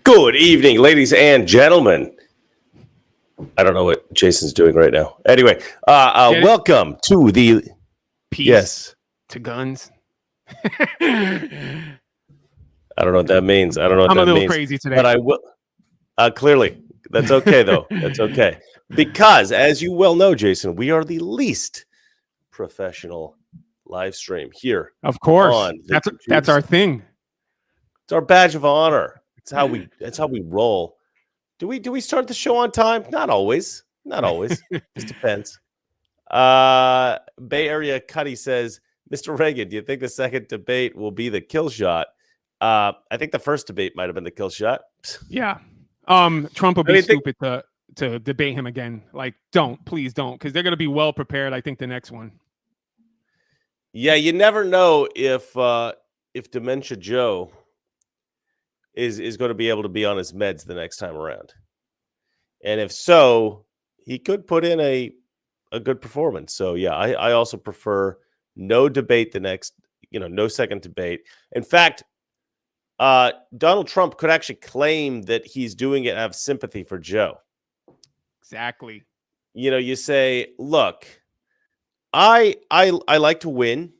Good evening, ladies and gentlemen. I don't know what Jason's doing right now. Anyway, welcome to the peace to guns. I don't know what that means. I don't know what I'm that a little means. crazy today. But I will. Clearly, that's okay, though. That's okay. Because, as you well know, Jason, we are the least professional live stream here. Of course. On That's our thing. It's our badge of honor. It's how we roll. Do we start the show on time? Not always. Not always. Just depends. Bay Area Cuddy says, Mr. Reagan, do you think the second debate will be the kill shot? I think the first debate might have been the kill shot. Yeah. Trump will be stupid to debate him again. Like, please don't, because they're going to be well prepared. I think the next one. Yeah, you never know if Dementia Joe is going to be able to be on his meds the next time around. And if so, he could put in a good performance. So, yeah, I also prefer no debate the next, no second debate. In fact, Donald Trump could actually claim that he's doing it out of sympathy for Joe. Exactly. You say, look, I like to win.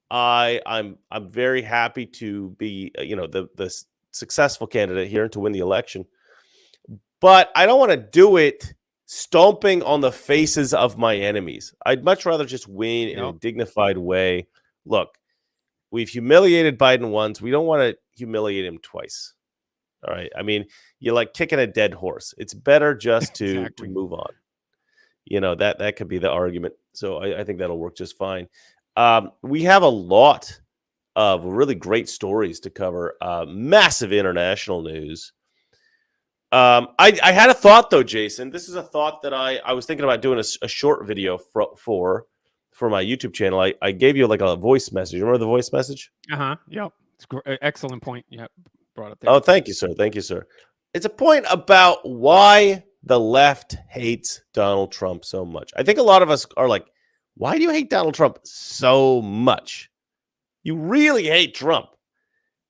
I'm very happy to be, the successful candidate here and to win the election. But I don't want to do it stomping on the faces of my enemies. I'd much rather just win in a dignified way. Look, we've humiliated Biden once. We don't want to humiliate him twice. All right. I mean, you're like kicking a dead horse. It's better just to move on. That could be the argument. So I think that'll work just fine. We have a lot of really great stories to cover. Massive international news. I had a thought, though, Jason. This is a thought that I was thinking about doing a short video for my YouTube channel. I gave you like a voice message. Remember the voice message? Yep. It's excellent point. Yep. Brought up there. Oh, thank you, sir. Thank you, sir. It's a point about why the left hates Donald Trump so much. I think a lot of us are like, why do you hate Donald Trump so much? You really hate Trump.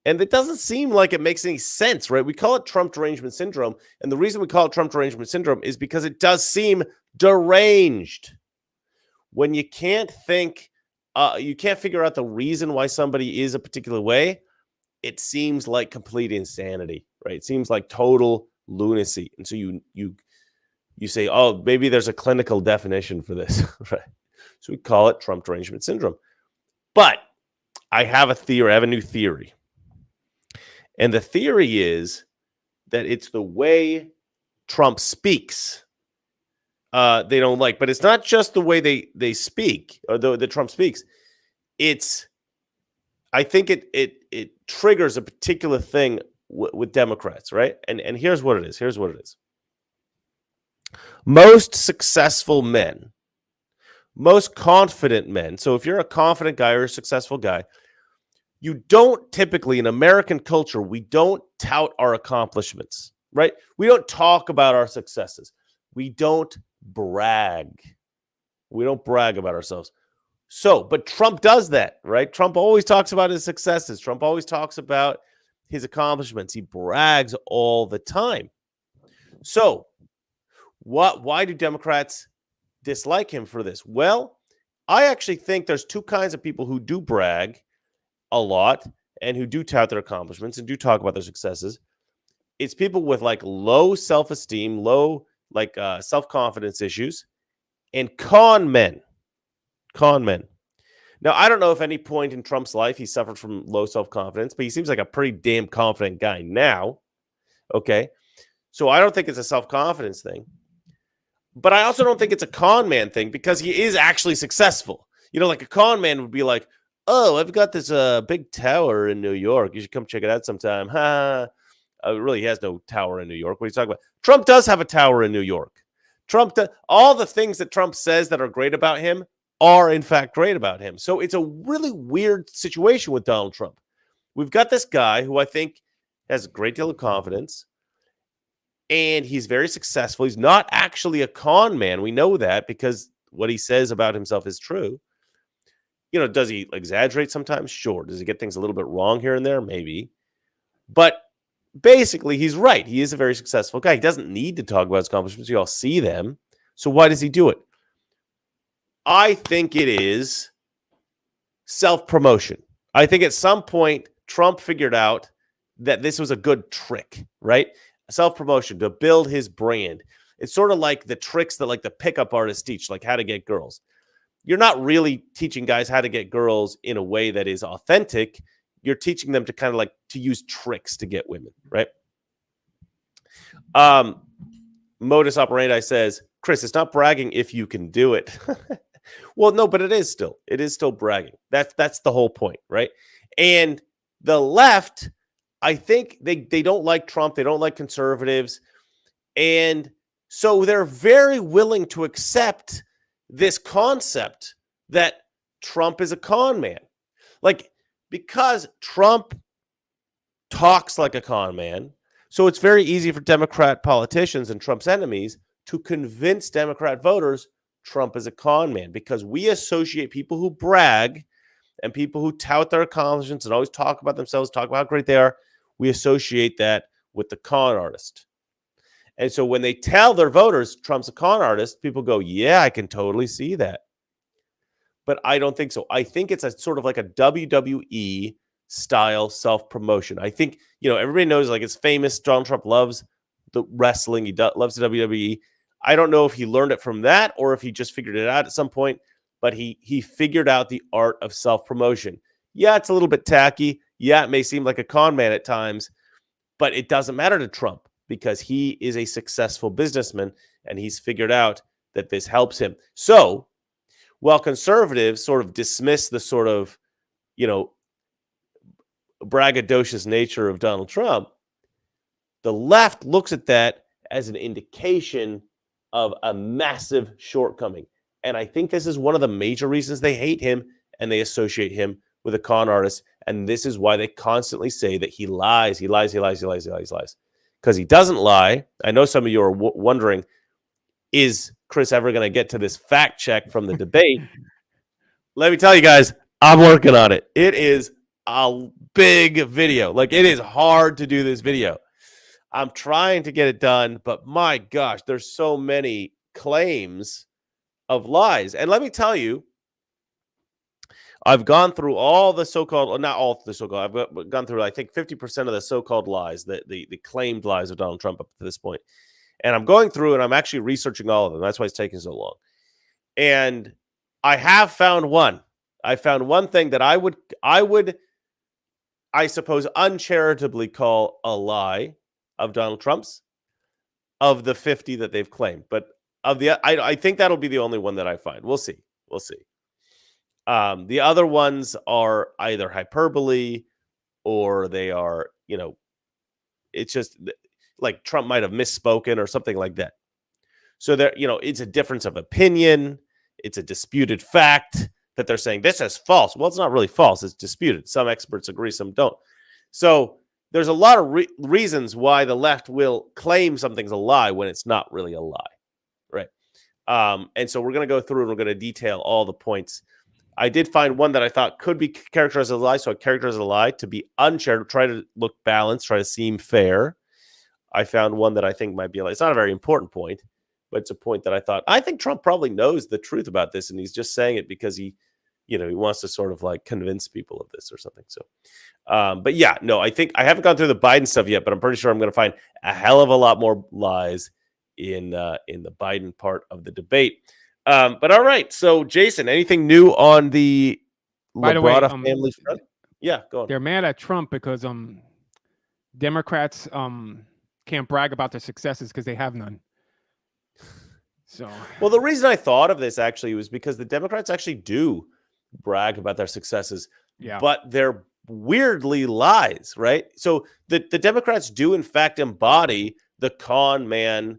And it doesn't seem like it makes any sense, right? We call it Trump derangement syndrome. And the reason we call it Trump derangement syndrome is because it does seem deranged. When you can't think, you can't figure out the reason why somebody is a particular way, it seems like complete insanity, right? It seems like total lunacy. And so you say, oh, maybe there's a clinical definition for this, right? So we call it Trump derangement syndrome. But I have a theory. I have a new theory. And the theory is that it's the way Trump speaks they don't like. But it's not just the way they speak or the Trump speaks. I think it triggers a particular thing with Democrats, right? And here's what it is. Here's what it is. Most successful men, most confident men. So if you're a confident guy or a successful guy, you don't typically, in American culture, we don't tout our accomplishments, right? We don't talk about our successes. We don't brag. We don't brag about ourselves. So, but Trump does that, right? Trump always talks about his successes. Trump always talks about his accomplishments. He brags all the time. So, why do Democrats dislike him for this? Well, I actually think there's two kinds of people who do brag a lot and who do tout their accomplishments and do talk about their successes. It's people with like low self-esteem, low self-confidence issues, and con men. Now, I don't know if any point in Trump's life he suffered from low self-confidence, but he seems like a pretty damn confident guy now. Okay. So I don't think it's a self-confidence thing. But I also don't think it's a con man thing because he is actually successful. Like a con man would be like, oh, I've got this big tower in New York. You should come check it out sometime. Really, he has no tower in New York. What are you talking about? Trump does have a tower in New York. All the things that Trump says that are great about him are, in fact, great about him. So it's a really weird situation with Donald Trump. We've got this guy who I think has a great deal of confidence, and he's very successful. He's not actually a con man. We know that because what he says about himself is true. Does he exaggerate sometimes? Sure. Does he get things a little bit wrong here and there? Maybe. But basically, he's right. He is a very successful guy. He doesn't need to talk about his accomplishments. We all see them. So why does he do it? I think it is self-promotion. I think at some point, Trump figured out that this was a good trick, right? Self-promotion to build his brand. It's sort of like the tricks that like the pickup artists teach, like how to get girls. You're not really teaching guys how to get girls in a way that is authentic. You're teaching them to kind of like to use tricks to get women, right? Modus operandi says, Chris, it's not bragging if you can do it. Well, no, but it is still bragging. That's the whole point, right? And the left, I think they don't like Trump. They don't like conservatives. And so they're very willing to accept this concept that Trump is a con man. Like, because Trump talks like a con man, so it's very easy for Democrat politicians and Trump's enemies to convince Democrat voters Trump is a con man, because we associate people who brag and people who tout their accomplishments and always talk about themselves, talk about how great they are. We associate that with the con artist. And so when they tell their voters Trump's a con artist, people go, yeah, I can totally see that. But I don't think so. I think it's a sort of like a WWE style self-promotion. I think, everybody knows, like, it's famous. Donald Trump loves the wrestling. He loves the WWE. I don't know if he learned it from that or if he just figured it out at some point, but he figured out the art of self-promotion. Yeah, it's a little bit tacky. Yeah, it may seem like a con man at times, but it doesn't matter to Trump because he is a successful businessman and he's figured out that this helps him. So while conservatives sort of dismiss the sort of, braggadocious nature of Donald Trump, the left looks at that as an indication of a massive shortcoming. And I think this is one of the major reasons they hate him and they associate him with a con artist. And this is why they constantly say that he lies, he lies, he lies, he lies, he lies, he lies. Because he doesn't lie. I know some of you are wondering, is Chris ever going to get to this fact check from the debate? Let me tell you guys, I'm working on it. It is a big video. Like, it is hard to do this video. I'm trying to get it done, but my gosh, there's so many claims of lies. And let me tell you, I've gone through all the so-called, not all the so-called, I've gone through, I think, 50% of the so-called lies, the claimed lies of Donald Trump up to this point. And I'm going through and I'm actually researching all of them. That's why it's taking so long. And I have found one. I found one thing that I would, I suppose, uncharitably call a lie of Donald Trump's, of the 50 that they've claimed. But of the, I think that'll be the only one that I find. We'll see. We'll see. The other ones are either hyperbole or they are, it's just like Trump might have misspoken or something like that. So there, it's a difference of opinion. It's a disputed fact that they're saying this is false. Well, it's not really false. It's disputed. Some experts agree, some don't. So there's a lot of reasons why the left will claim something's a lie when it's not really a lie, right? And so we're going to go through and we're going to detail all the points. I did find one that I thought could be characterized as a lie. So I characterized as a lie to be uncharitable, try to look balanced, try to seem fair. I found one that I think might be a lie. It's not a very important point, but it's a point that I think Trump probably knows the truth about this, and he's just saying it because he wants to sort of like convince people of this or something. So, but yeah, no, I think I haven't gone through the Biden stuff yet, but I'm pretty sure I'm going to find a hell of a lot more lies in the Biden part of the debate. But all right, so Jason, anything new on the Labrada family front? Yeah, go on. They're mad at Trump because Democrats can't brag about their successes because they have none. So, well, the reason I thought of this actually was because the Democrats actually do brag about their successes, but they're weirdly lies, right? So the Democrats do in fact embody the con man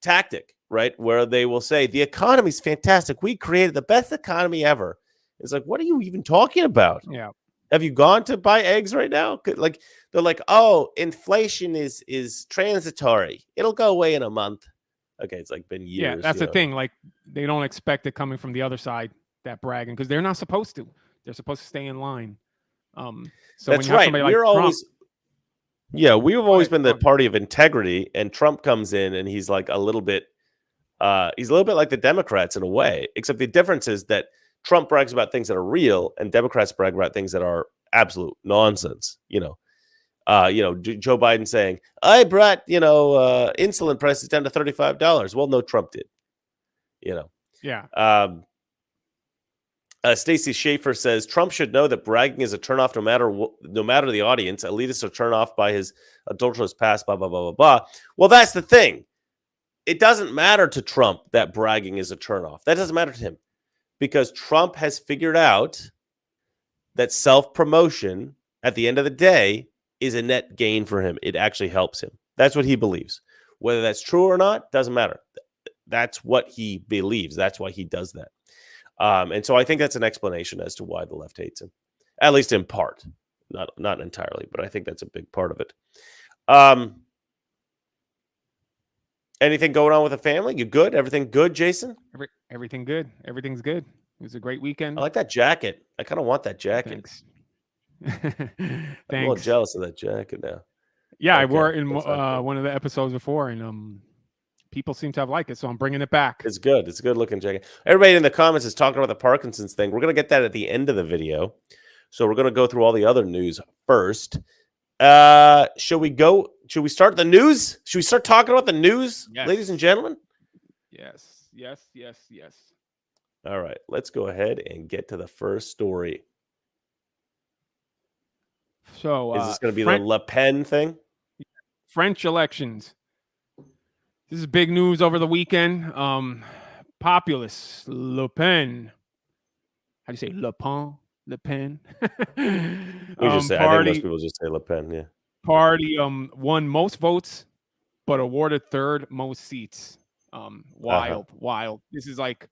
tactic, right? Where they will say the economy's fantastic. We created the best economy ever. It's like, what are you even talking about? Yeah. Have you gone to buy eggs right now? Like, they're like, oh, inflation is transitory. It'll go away in a month. Okay, it's like been years. Yeah, that's the thing. Like, they don't expect it coming from the other side, that bragging, because they're not supposed to. They're supposed to stay in line. So that's right. We're always. Yeah, we've Go always ahead. been the party of integrity, and Trump comes in and he's like a little bit like the Democrats in a way, except the difference is that Trump brags about things that are real and Democrats brag about things that are absolute nonsense. Joe Biden saying, I brought, insulin prices down to $35. Well, no, Trump did, Yeah. Stacey Schaefer says Trump should know that bragging is a turnoff no matter the audience. Elitists are turned off by his adulterous past, blah, blah, blah, blah, blah. Well, that's the thing. It doesn't matter to Trump that bragging is a turnoff. That doesn't matter to him because Trump has figured out that self-promotion at the end of the day is a net gain for him. It actually helps him. That's what he believes. Whether that's true or not, doesn't matter. That's what he believes. That's why he does that. And so I think that's an explanation as to why the left hates him, at least in part, not entirely, but I think that's a big part of it. Anything going on with the family? You good? Everything good, Jason? Everything good. Everything's good. It was a great weekend. I like that jacket. I kind of want that jacket. Thanks. I'm a little jealous of that jacket now. Yeah, I wore it in one of the episodes before, and people seem to have liked it, so I'm bringing it back. It's good. It's a good looking jacket. Everybody in the comments is talking about the Parkinsons thing. We're going to get that at the end of the video. So we're going to go through all the other news first. Should we start the news? Should we start talking about the news, ladies and gentlemen? Yes. All right, let's go ahead and get to the first story. So is this going to be the Le Pen thing? French elections. This is big news over the weekend. Populist Le Pen. How do you say Le Pen? Le Pen. We just say. I think most people just say Le Pen. Yeah. Party won most votes, but awarded third most seats. Wild. This is like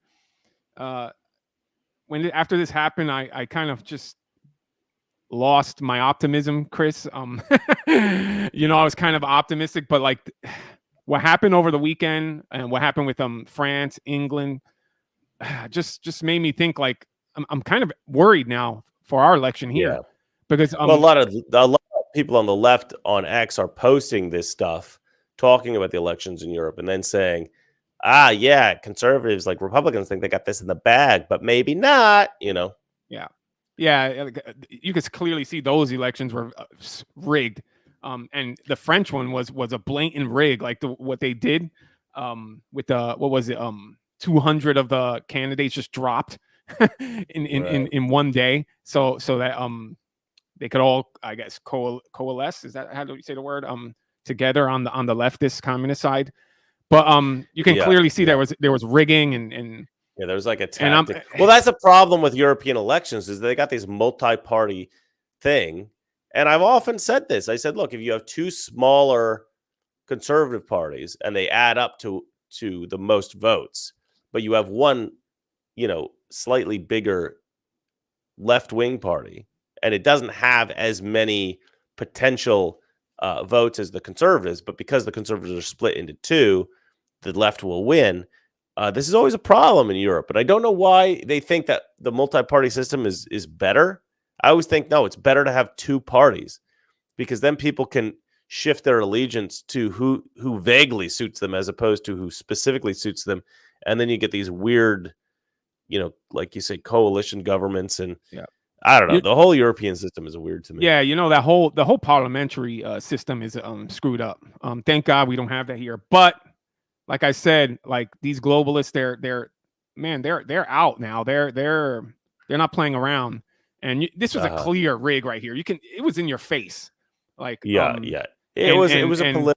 after this happened, I kind of just lost my optimism, Chris. I was kind of optimistic, but like what happened over the weekend and what happened with France, England, just made me think like I'm kind of worried now for our election here, because a lot of people on the left on X are posting this stuff, talking about the elections in Europe, and then saying, conservatives like Republicans think they got this in the bag, but maybe not. Yeah, you could clearly see those elections were rigged, and the French one was a blatant rig, like what they did with the 200 of the candidates just dropped in one day, so that they could all, I guess, coalesce. Is that how do you say the word? Together on the leftist communist side, but you can clearly see there was rigging and. Yeah, there was like a tactic. Well, that's the problem with European elections is they got this multi-party thing. And I've often said this. I said, look, if you have two smaller conservative parties and they add up to the most votes, but you have one, slightly bigger left-wing party, and it doesn't have as many potential votes as the conservatives, but because the conservatives are split into two, the left will win. This is always a problem in Europe, but I don't know why they think that the multi-party system is better. I always think, no, it's better to have two parties because then people can shift their allegiance to who vaguely suits them as opposed to who specifically suits them. And then you get these weird, like you say, coalition governments. And I don't know. The whole European system is weird to me. Yeah, the whole parliamentary system is screwed up. Thank God we don't have that here. But like I said, like these globalists, they're out now. They're not playing around. And this was a clear rig right here. It was in your face. Like it was a political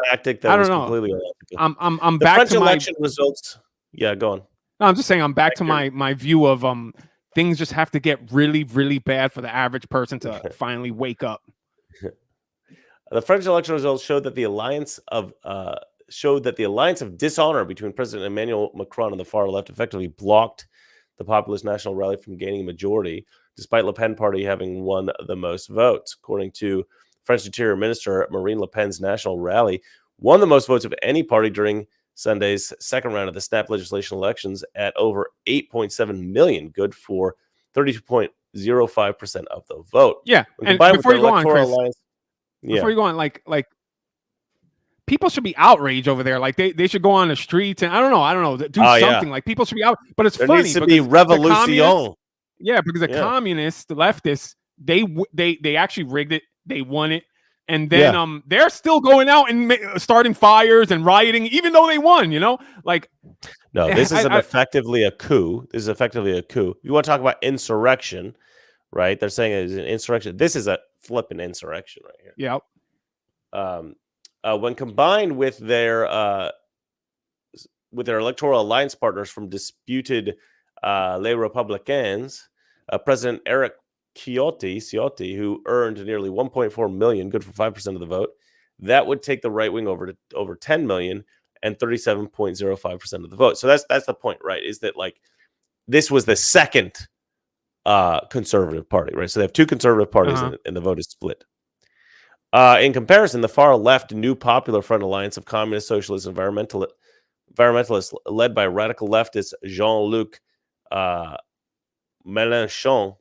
tactic that was completely unethical. I'm the back French to election results. Yeah, go on. No, I'm just saying I'm back to my view of things just have to get really, really bad for the average person to finally wake up. The French election results showed that the alliance of dishonor between President Emmanuel Macron and the far left effectively blocked the populist national rally from gaining a majority, despite Le Pen party having won the most votes. According to French Interior Minister Marine Le Pen's national rally, won the most votes of any party during Sunday's second round of the snap legislation elections at over 8.7 million, good for 32.05% of the vote. Yeah, and before you go on, Chris, before you go on, like people should be outraged over there. Like they should go on the streets and I don't know, do something. Like people should be out. But it's there funny needs to be revolution. Because the communists, the leftists, they actually rigged it. They won it. And then they're still going out and starting fires and rioting, even though they won, Like, no, this is effectively a coup. This is effectively a coup. You want to talk about insurrection, right? They're saying it's an insurrection. This is a flipping insurrection right here. Yep. When combined with their electoral alliance partners from disputed Les Républicains, President Eric Ciotti, who earned nearly 1.4 million, good for 5% of the vote, that would take the right wing over 10 million and 37.05% of the vote. So that's the point, right? Is that like this was the second conservative party, right? So they have two conservative parties, and the vote is split. In comparison, the far left New Popular Front alliance of communist, socialist, environmentalists, led by radical leftist Jean-Luc Mélenchon,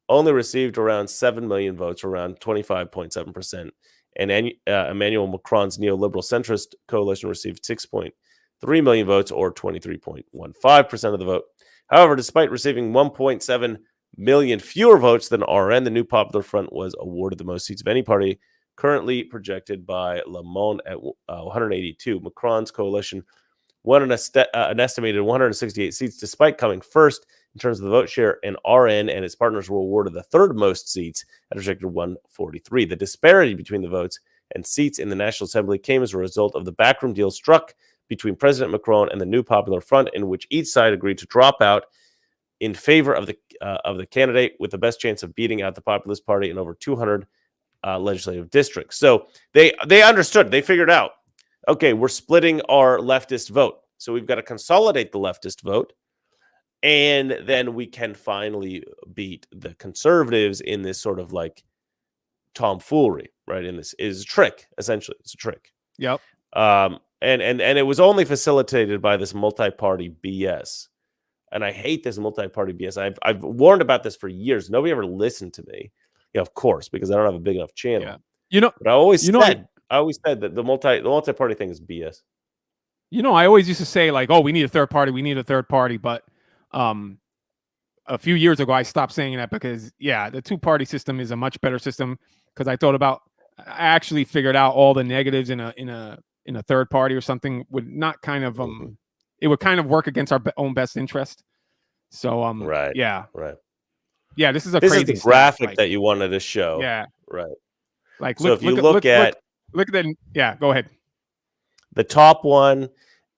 only received around 7 million votes, around 25.7%. And Emmanuel Macron's neoliberal centrist coalition received 6.3 million votes, or 23.15% of the vote. However, despite receiving 1.7 million fewer votes than RN, the New Popular Front was awarded the most seats of any party, currently projected by Le Monde at 182. Macron's coalition won an estimated 168 seats, despite coming first in terms of the vote share, and RN and its partners were awarded the third most seats at a projected 143. The disparity between the votes and seats in the National Assembly came as a result of the backroom deal struck between President Macron and the New Popular Front, in which each side agreed to drop out in favor of the candidate with the best chance of beating out the Populist Party in over 200 legislative districts. So they understood. They figured out, okay, we're splitting our leftist vote. So we've got to consolidate the leftist vote, and then we can finally beat the conservatives in this sort of like tomfoolery, right? In this is a trick, essentially. It's a trick. Yep. And it was only facilitated by this multi-party BS. And I hate this multi-party BS. I've warned about this for years. Nobody ever listened to me. Yeah, of course, because I don't have a big enough channel. Yeah. But I always said that the multi-party thing is BS. I always used to say like, oh, we need a third party, but a few years ago I stopped saying that because the two-party system is a much better system, because I actually figured out all the negatives in a third party or something would not kind of it would kind of work against our own best interest. So right. This is this crazy is the graphic that you wanted to show. Yeah. Right. Like, so if you look at the go ahead. The top one,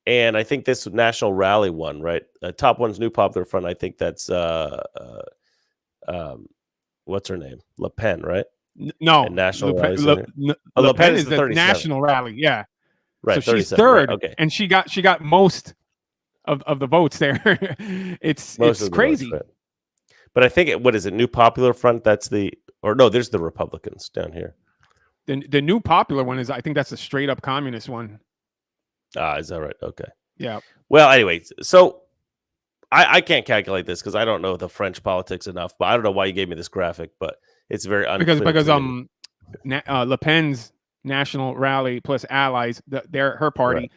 and I think this National Rally one, right? Top one's New Popular Front. I think that's what's her name? Le Pen, right? No, and National Rally. Le Pen is the National Rally. Yeah, right. So she's third, okay, and she got most of the votes there. it's crazy. Votes, right. But I think what is it? New Popular Front. There's the Republicans down here. The New Popular one I think that's a straight up communist one. Is that right? Okay. Yeah. Well, anyway, so I can't calculate this because I don't know the French politics enough, but I don't know why you gave me this graphic, but it's very unclear. Because Le Pen's National Rally plus allies, her party,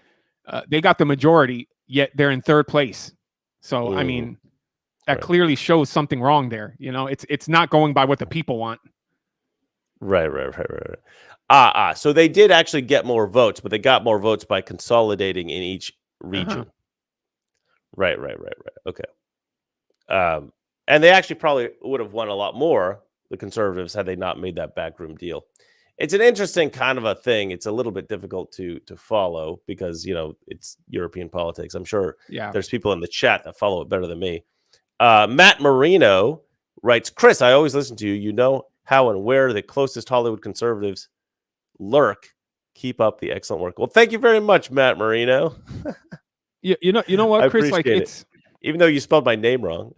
right. They got the majority, yet they're in third place. So I mean, that clearly shows something wrong there. It's not going by what the people want. Right. So they did actually get more votes, but they got more votes by consolidating in each region. Right. Okay. And they actually probably would have won a lot more, the conservatives, had they not made that backroom deal. It's an interesting kind of a thing. It's a little bit difficult to follow because, it's European politics. I'm sure there's people in the chat that follow it better than me. Matt Marino writes, Chris, I always listen to you. You know how and where the closest Hollywood conservatives lurk. Keep up the excellent work. Well, thank you very much, Matt Marino. You know what, Chris? Like it's even though you spelled my name wrong.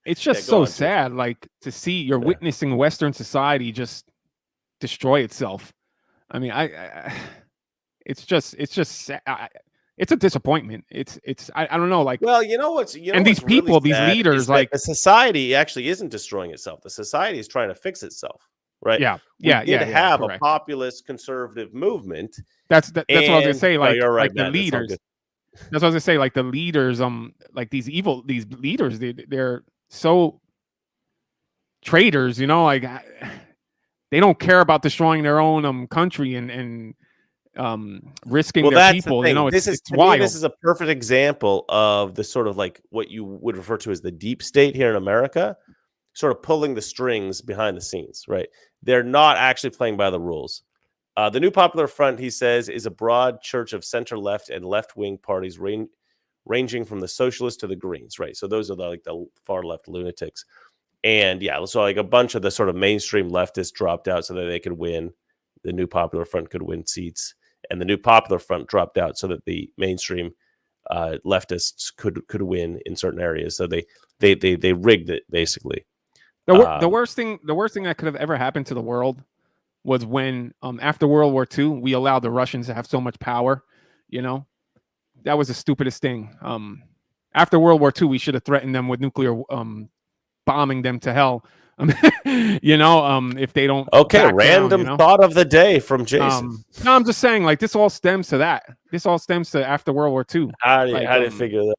It's just so sad, like to see you're witnessing Western society just destroy itself. I mean, it's just sad. It's a disappointment. I don't know, like, well, these people, really these leaders, like the society actually isn't destroying itself. The society is trying to fix itself. right? Yeah, We yeah, did have a correct. populist conservative movement. That's what I was gonna And say. no, you're right, Like the Matt. That's all leaders. good. That's what I was gonna say. Like the leaders, like these leaders, they're so traitors. Like they don't care about destroying their own country and risking Well, their that's the people. thing. This is, It's to me, this wild. is a perfect example of the sort of like what you would refer to as the deep state here in America, sort of pulling the strings behind the scenes, right? They're not actually playing by the rules. The New Popular Front, he says, is a broad church of center-left and left-wing parties ranging from the socialists to the Greens, right? So those are like the far-left lunatics. And yeah, so like a bunch of the sort of mainstream leftists dropped out so that they could win. The New Popular Front could win seats. And the New Popular Front dropped out so that the mainstream leftists could win in certain areas. So they rigged it, basically. The worst thing that could have ever happened to the world was when after World War II we allowed the Russians to have so much power. That was the stupidest thing. After World War II, we should have threatened them with nuclear bombing them to hell. If they don't. Okay, back random down, thought of the day from Jason. No, I'm just saying, like, this all stems to that. This all stems to after World War II. How do you figure that?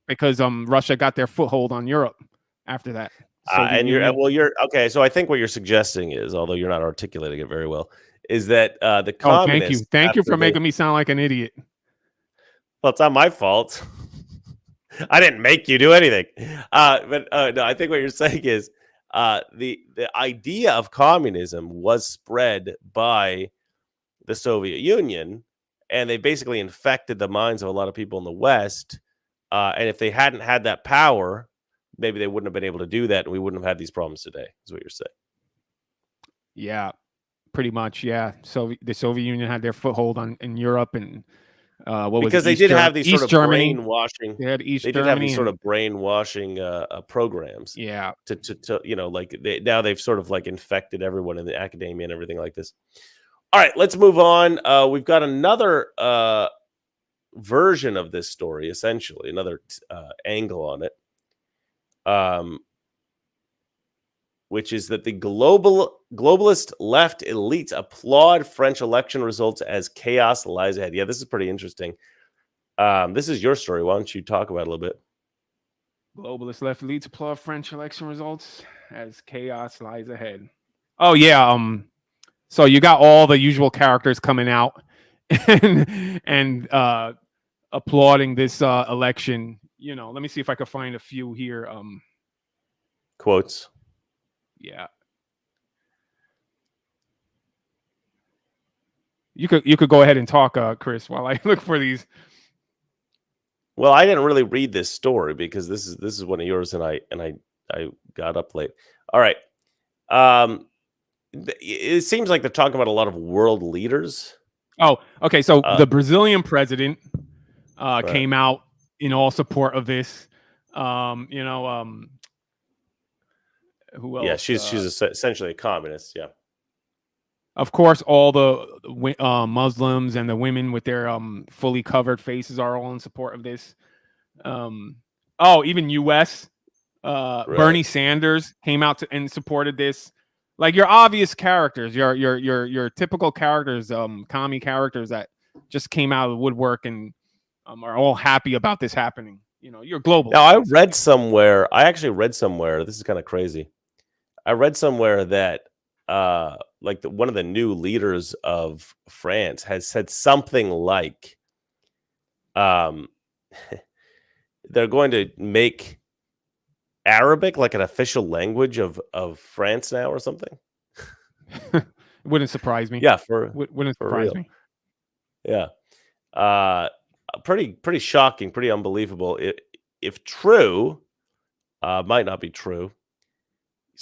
Because Russia got their foothold on Europe after that. And you're okay. So I think what you're suggesting is, although you're not articulating it very well, is that the communists. Thank you for making me sound like an idiot. Well, it's not my fault. I didn't make you do anything. But no, I think what you're saying is the idea of communism was spread by the Soviet Union, and they basically infected the minds of a lot of people in the West. And if they hadn't had that power, maybe they wouldn't have been able to do that, and we wouldn't have had these problems today, is what you're saying. Yeah, pretty much, yeah. So the Soviet Union had their foothold in Europe, and because they did have these sort of brainwashing. They had East Germany. Did have these sort of brainwashing programs. Yeah. To like now they've sort of like infected everyone in the academia and everything like this. All right, let's move on. We've got another version of this story, essentially another angle on it. Which is that the globalist left elites applaud French election results as chaos lies ahead. Yeah, this is pretty interesting. This is your story. Why don't you talk about it a little bit? Globalist left elites applaud French election results as chaos lies ahead. Oh yeah. So you got all the usual characters coming out and applauding this election. Let me see if I can find a few here. Quotes. Yeah. You could go ahead and talk, Chris, while I look for these. Well, I didn't really read this story because this is one of yours, and I got up late. All right. It seems like they're talking about a lot of world leaders. Oh, okay. So the Brazilian president came out in all support of this. Who else? Yeah, she's essentially a communist. Yeah. Of course, all the Muslims and the women with their fully covered faces are all in support of this. Even U.S. Bernie Sanders came out and supported this. Like your obvious characters, your typical characters, commie characters that just came out of the woodwork and are all happy about this happening. You're global. Now, I actually read somewhere. This is kind of crazy. I read somewhere that one of the new leaders of France has said something like they're going to make Arabic like an official language of France now or something. It wouldn't surprise me. Yeah, wouldn't surprise me. Yeah. Pretty shocking, pretty unbelievable. If true, might not be true.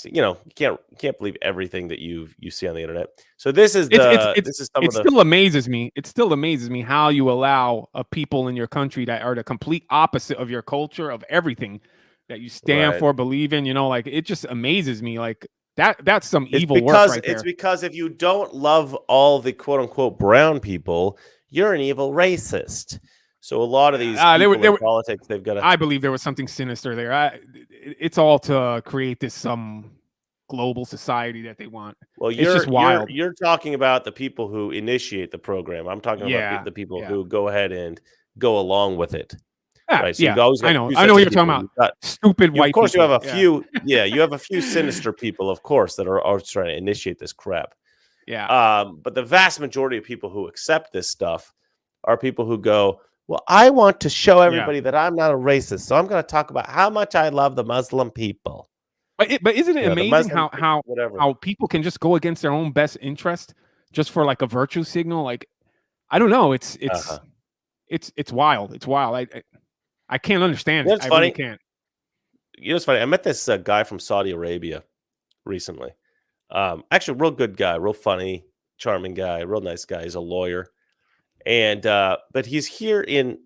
You can't believe everything that you see on the internet. So this is still amazes me. It still amazes me how you allow a people in your country that are the complete opposite of your culture, of everything that you stand for, believe in. Like it just amazes me. Like that's some evil work right there. It's because if you don't love all the quote unquote brown people, you're an evil racist. So a lot of these people in politics, they've got to... I believe there was something sinister there. It's all to create this global society that they want. Well, It's just wild. you're talking about the people who initiate the program. I'm talking about Yeah, the people yeah. who go ahead and go along with it. Right. So Yeah, you've always got I know. two I know sets what of you're talking people. about. You've got Stupid you, of white course, people. you have a few. Yeah, you have a few sinister people, of course, that are trying to initiate this crap. Yeah. But the vast majority of people who accept this stuff are people who go, well, I want to show everybody that I'm not a racist, so I'm going to talk about how much I love the Muslim people. But isn't it You know, the amazing Muslim whatever. how people can just go against their own best interest just for like a virtue signal? Like, I don't know. It's wild. It's wild. I can't understand You know it. what's I funny? really can't. You know what's funny? I met this guy from Saudi Arabia recently. Actually, real good guy, real funny, charming guy, real nice guy. He's a lawyer, and but he's here in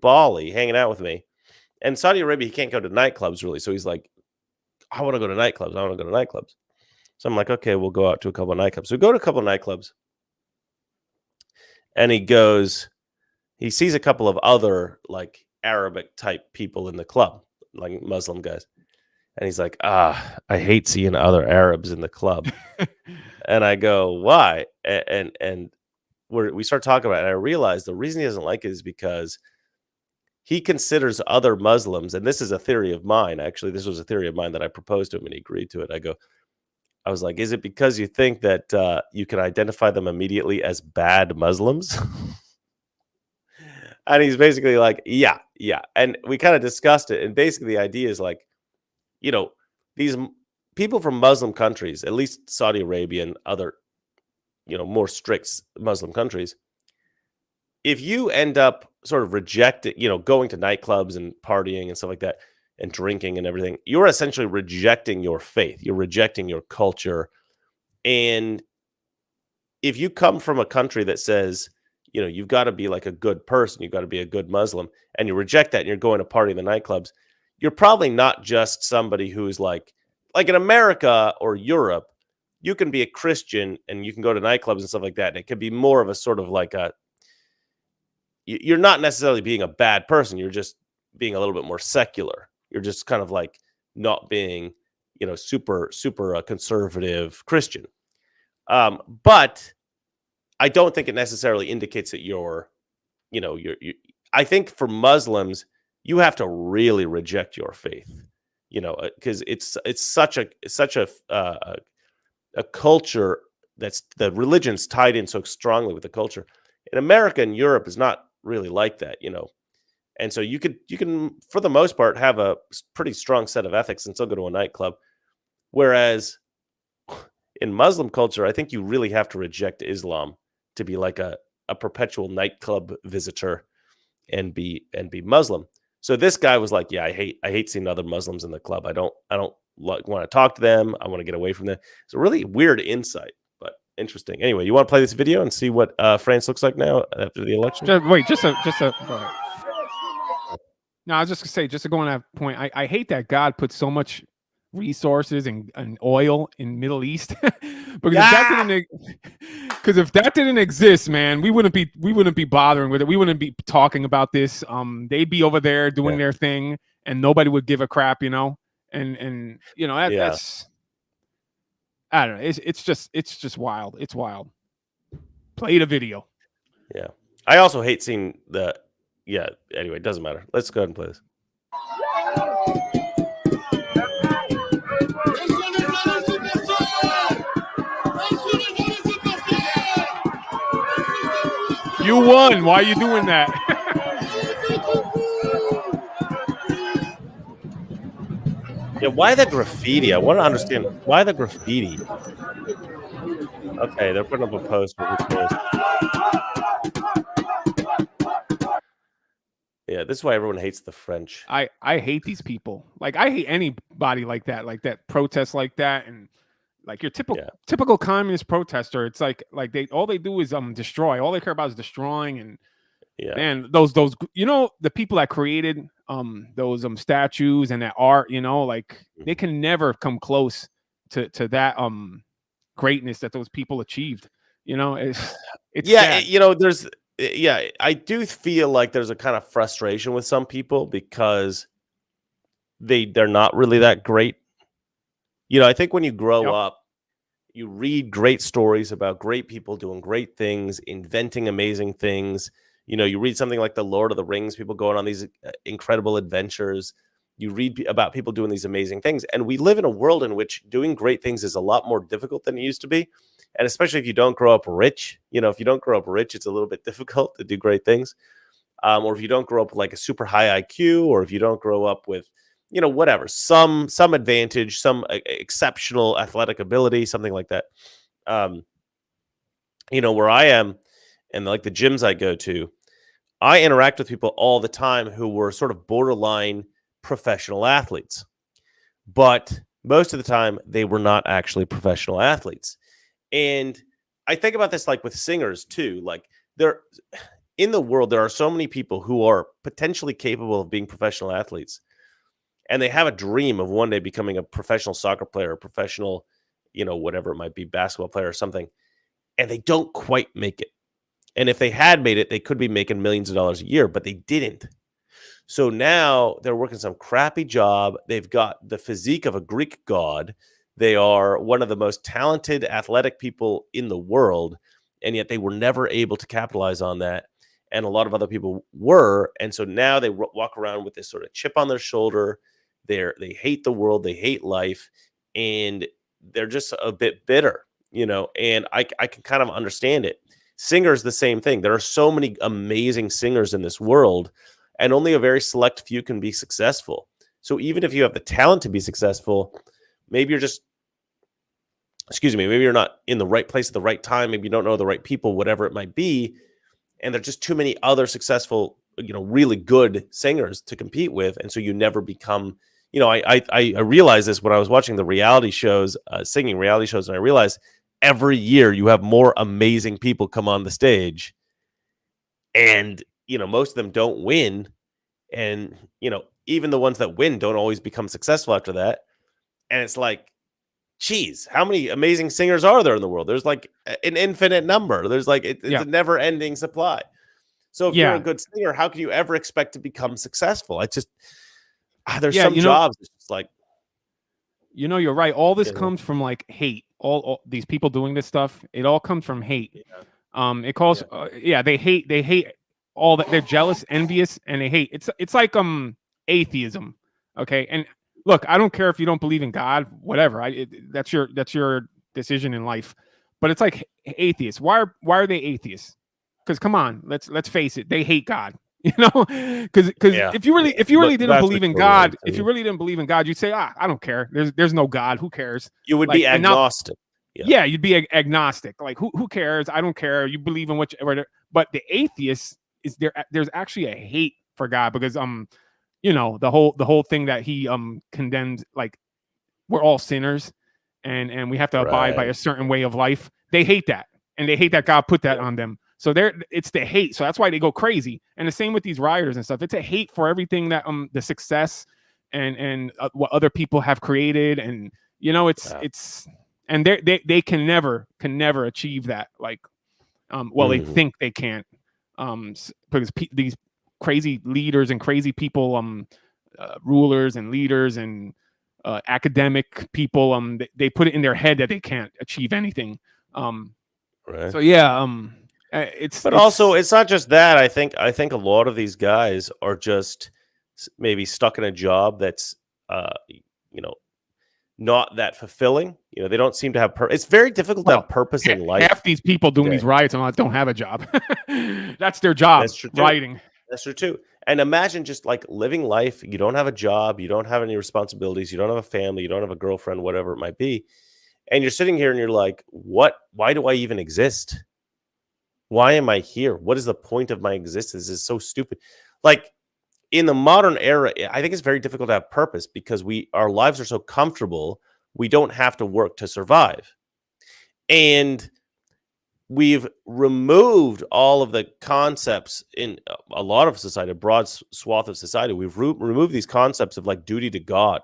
Bali, hanging out with me. And Saudi Arabia, he can't go to nightclubs really, so he's like, I want to go to nightclubs. I want to go to nightclubs. So I'm like, okay, we'll go out to a couple of nightclubs. So we go to a couple of nightclubs, and he sees a couple of other like Arabic type people in the club, like Muslim guys. And he's like, I hate seeing other Arabs in the club. And I go, why? And we start talking about it. And I realize the reason he doesn't like it is because he considers other Muslims, and this is a theory of mine. Actually, this was a theory of mine that I proposed to him, and he agreed to it. I was like, is it because you think that you can identify them immediately as bad Muslims? And he's basically like, yeah. And we kind of discussed it. And basically the idea is like, these people from Muslim countries, at least Saudi Arabia and other, more strict Muslim countries, if you end up sort of rejecting, going to nightclubs and partying and stuff like that and drinking and everything, you're essentially rejecting your faith. You're rejecting your culture. And if you come from a country that says, you've got to be like a good person, you've got to be a good Muslim, and you reject that and you're going to party in the nightclubs, you're probably not just somebody who's like in America or Europe, you can be a Christian and you can go to nightclubs and stuff like that. And it can be more of a sort of like you're not necessarily being a bad person. You're just being a little bit more secular. You're just kind of like not being, super, super conservative Christian. But I don't think it necessarily indicates that you're I think for Muslims, you have to really reject your faith, because it's such a culture that's the religion's tied in so strongly with the culture. In America and Europe is not really like that, and so you can for the most part have a pretty strong set of ethics and still go to a nightclub, whereas in Muslim culture, I think you really have to reject Islam to be like a perpetual nightclub visitor and be Muslim. So this guy was like, yeah, I hate seeing other Muslims in the club. I don't want to talk to them. I want to get away from them. It's a really weird insight, but interesting. Anyway, you want to play this video and see what France looks like now after the election? Just a. Go ahead. No, I was just gonna say, just to go on that point, I hate that God put so much resources and oil in Middle East because if that didn't exist, man, we wouldn't be bothering with it. We wouldn't be talking about this. They'd be over there doing their thing, and nobody would give a crap, and that's I don't know. It's just wild. It's wild. Play the video. Yeah, I also hate seeing the. Yeah. Anyway, it doesn't matter. Let's go ahead and play this. You won. Why are you doing that? Yeah, why the graffiti? I want to understand why the graffiti. Okay, they're putting up a poster. Yeah, this is why everyone hates the French. I hate these people. Like, I hate anybody like that protest like that, and like your typical communist protester. It's like all they do is destroy. All they care about is destroying. And man, those the people that created those statues and that art, like they can never come close to that greatness that those people achieved. It's sad. there's I do feel like there's a kind of frustration with some people because they're not really that great. I think when you grow Yep. up, you read great stories about great people doing great things, inventing amazing things. You read something like The Lord of the Rings, people going on these incredible adventures. You read about people doing these amazing things. And we live in a world in which doing great things is a lot more difficult than it used to be. And especially if you don't grow up rich, if you don't grow up rich, it's a little bit difficult to do great things. Or if you don't grow up with like a super high IQ, or if you don't grow up with, whatever, some advantage, some exceptional athletic ability, something like that. Um, where I am and like the gyms I go to, I interact with people all the time who were sort of borderline professional athletes, but most of the time they were not actually professional athletes. And I think about this like with singers too. Like there in the world, there are so many people who are potentially capable of being professional athletes, and they have a dream of one day becoming a professional soccer player, a professional, whatever it might be, basketball player or something, and they don't quite make it. And if they had made it, they could be making millions of dollars a year, but they didn't. So now they're working some crappy job. They've got the physique of a Greek god. They are one of the most talented athletic people in the world, and yet they were never able to capitalize on that. And a lot of other people were. And so now they walk around with this sort of chip on their shoulder. They hate the world, they hate life, and they're just a bit bitter, and I can kind of understand it. Singers, the same thing. There are so many amazing singers in this world, and only a very select few can be successful. So even if you have the talent to be successful, maybe you're just, maybe you're not in the right place at the right time. Maybe you don't know the right people, whatever it might be. And there's just too many other successful, really good singers to compete with. And so you never become, I realized this when I was watching the reality shows, singing reality shows, and I realized every year you have more amazing people come on the stage, and most of them don't win, and even the ones that win don't always become successful after that. And it's like, geez, how many amazing singers are there in the world? There's like an infinite number. There's like it's Yeah. a never ending supply. So if you're a Yeah. good singer, how can you ever expect to become successful? I just there's Yeah. some jobs it's just like, You're right. All this you know, comes from like hate. All these people doing this stuff, it all comes from hate. yeah, It calls, yeah, they hate all that. They're jealous, envious, and they hate. It's like atheism. Okay, and look, I don't care if you don't believe in God, whatever. That's your decision in life. But it's like atheists. Why are they atheists? Because come on, let's face it, they hate God. Because yeah, if you really yeah. if you really The didn't vast believe in majority of God, them, if you too. really didn't believe in God, you'd say, I don't care. There's no God. Who cares? You would Like, be and now, agnostic. Yeah, yeah, you'd be agnostic. Like, who cares? I don't care. You believe in whichever. But the atheist is there. There's actually a hate for God because the whole thing that he condemned, like we're all sinners, and we have to abide by right. a certain way of life. They hate that, and they hate that God put that Yeah, on them. So it's the hate. So that's why they go crazy. And the same with these rioters and stuff. It's a hate for everything that the success and what other people have created, and yeah. it's and they can never achieve that. Like, well, they Mhm. think they can't, because these crazy leaders and crazy people, rulers and leaders and academic people, they put it in their head that they can't achieve anything. Um, Right. so yeah, it's But also, it's not just that. I think a lot of these guys are just maybe stuck in a job that's, you know, not that fulfilling. They don't seem to have it's very difficult to well, have purpose in half life these people doing today. these riots and all that don't have a job. That's their job, That's true too. rioting. That's true too. And imagine just like living life. You don't have a job. You don't have any responsibilities. You don't have a family. You don't have a girlfriend, whatever it might be. And you're sitting here and you're like, what? Why do I even exist? Why am I here? What is the point of my existence? It's so stupid. Like in the modern era, I think it's very difficult to have purpose because our lives are so comfortable. We don't have to work to survive. And we've removed all of the concepts in a lot of society, a broad swath of society. We've removed these concepts of like duty to God,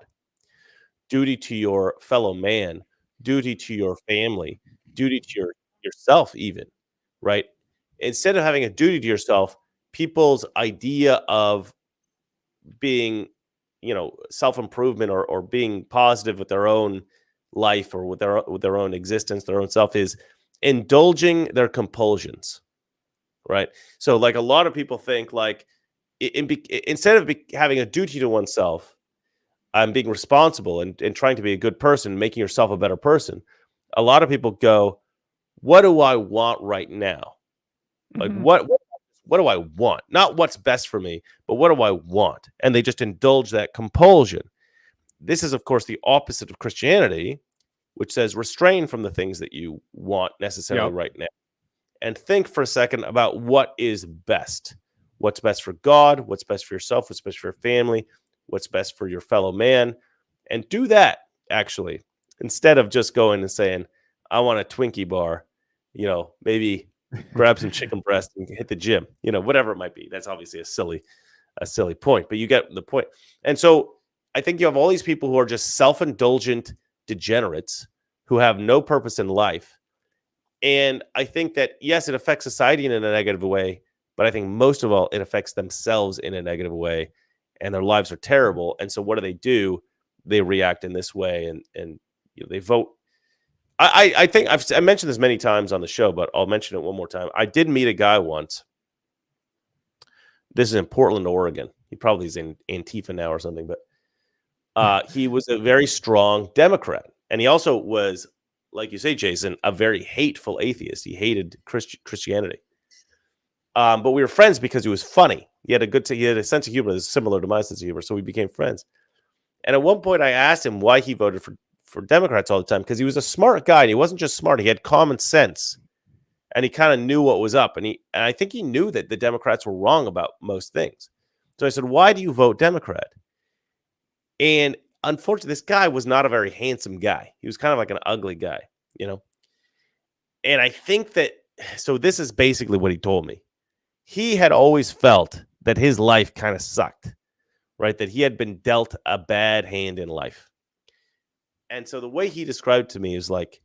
duty to your fellow man, duty to your family, duty to yourself, even, right? Instead of having a duty to yourself, people's idea of being, self improvement or being positive with their own life or with their own existence, their own self, is indulging their compulsions, right? So like a lot of people think like instead of having a duty to oneself, I'm being responsible and trying to be a good person, making yourself a better person. A lot of people go, what do I want right now? Like what do I want? Not what's best for me, but what do I want? And they just indulge that compulsion. This is, of course, the opposite of Christianity, which says restrain from the things that you want necessarily right now. And think for a second about what is best. What's best for God, what's best for yourself, what's best for your family, what's best for your fellow man. And do that, actually, instead of just going and saying, I want a Twinkie bar, maybe grab some chicken breast and hit the gym, whatever it might be. That's obviously a silly point, but you get the point. And so I think you have all these people who are just self-indulgent degenerates who have no purpose in life. And I think that, yes, it affects society in a negative way, but I think most of all, it affects themselves in a negative way, and their lives are terrible. And so what do? They react in this way, and they vote. I think I mentioned this many times on the show, but I'll mention it one more time. I did meet a guy once. This is in Portland, Oregon. He probably is in Antifa now or something, but he was a very strong Democrat. And he also was, like you say, Jason, a very hateful atheist. He hated Christianity. But we were friends because he was funny. He had a sense of humor that's similar to my sense of humor, so we became friends. And at one point, I asked him why he voted for Democrats all the time, because he was a smart guy. And he wasn't just smart; he had common sense, and he kind of knew what was up. And I think he knew that the Democrats were wrong about most things. So I said, "Why do you vote Democrat?" And unfortunately, this guy was not a very handsome guy. He was kind of like an ugly guy, And I think that, so this is basically what he told me. He had always felt that his life kind of sucked, right? That he had been dealt a bad hand in life. And so the way he described it to me is like,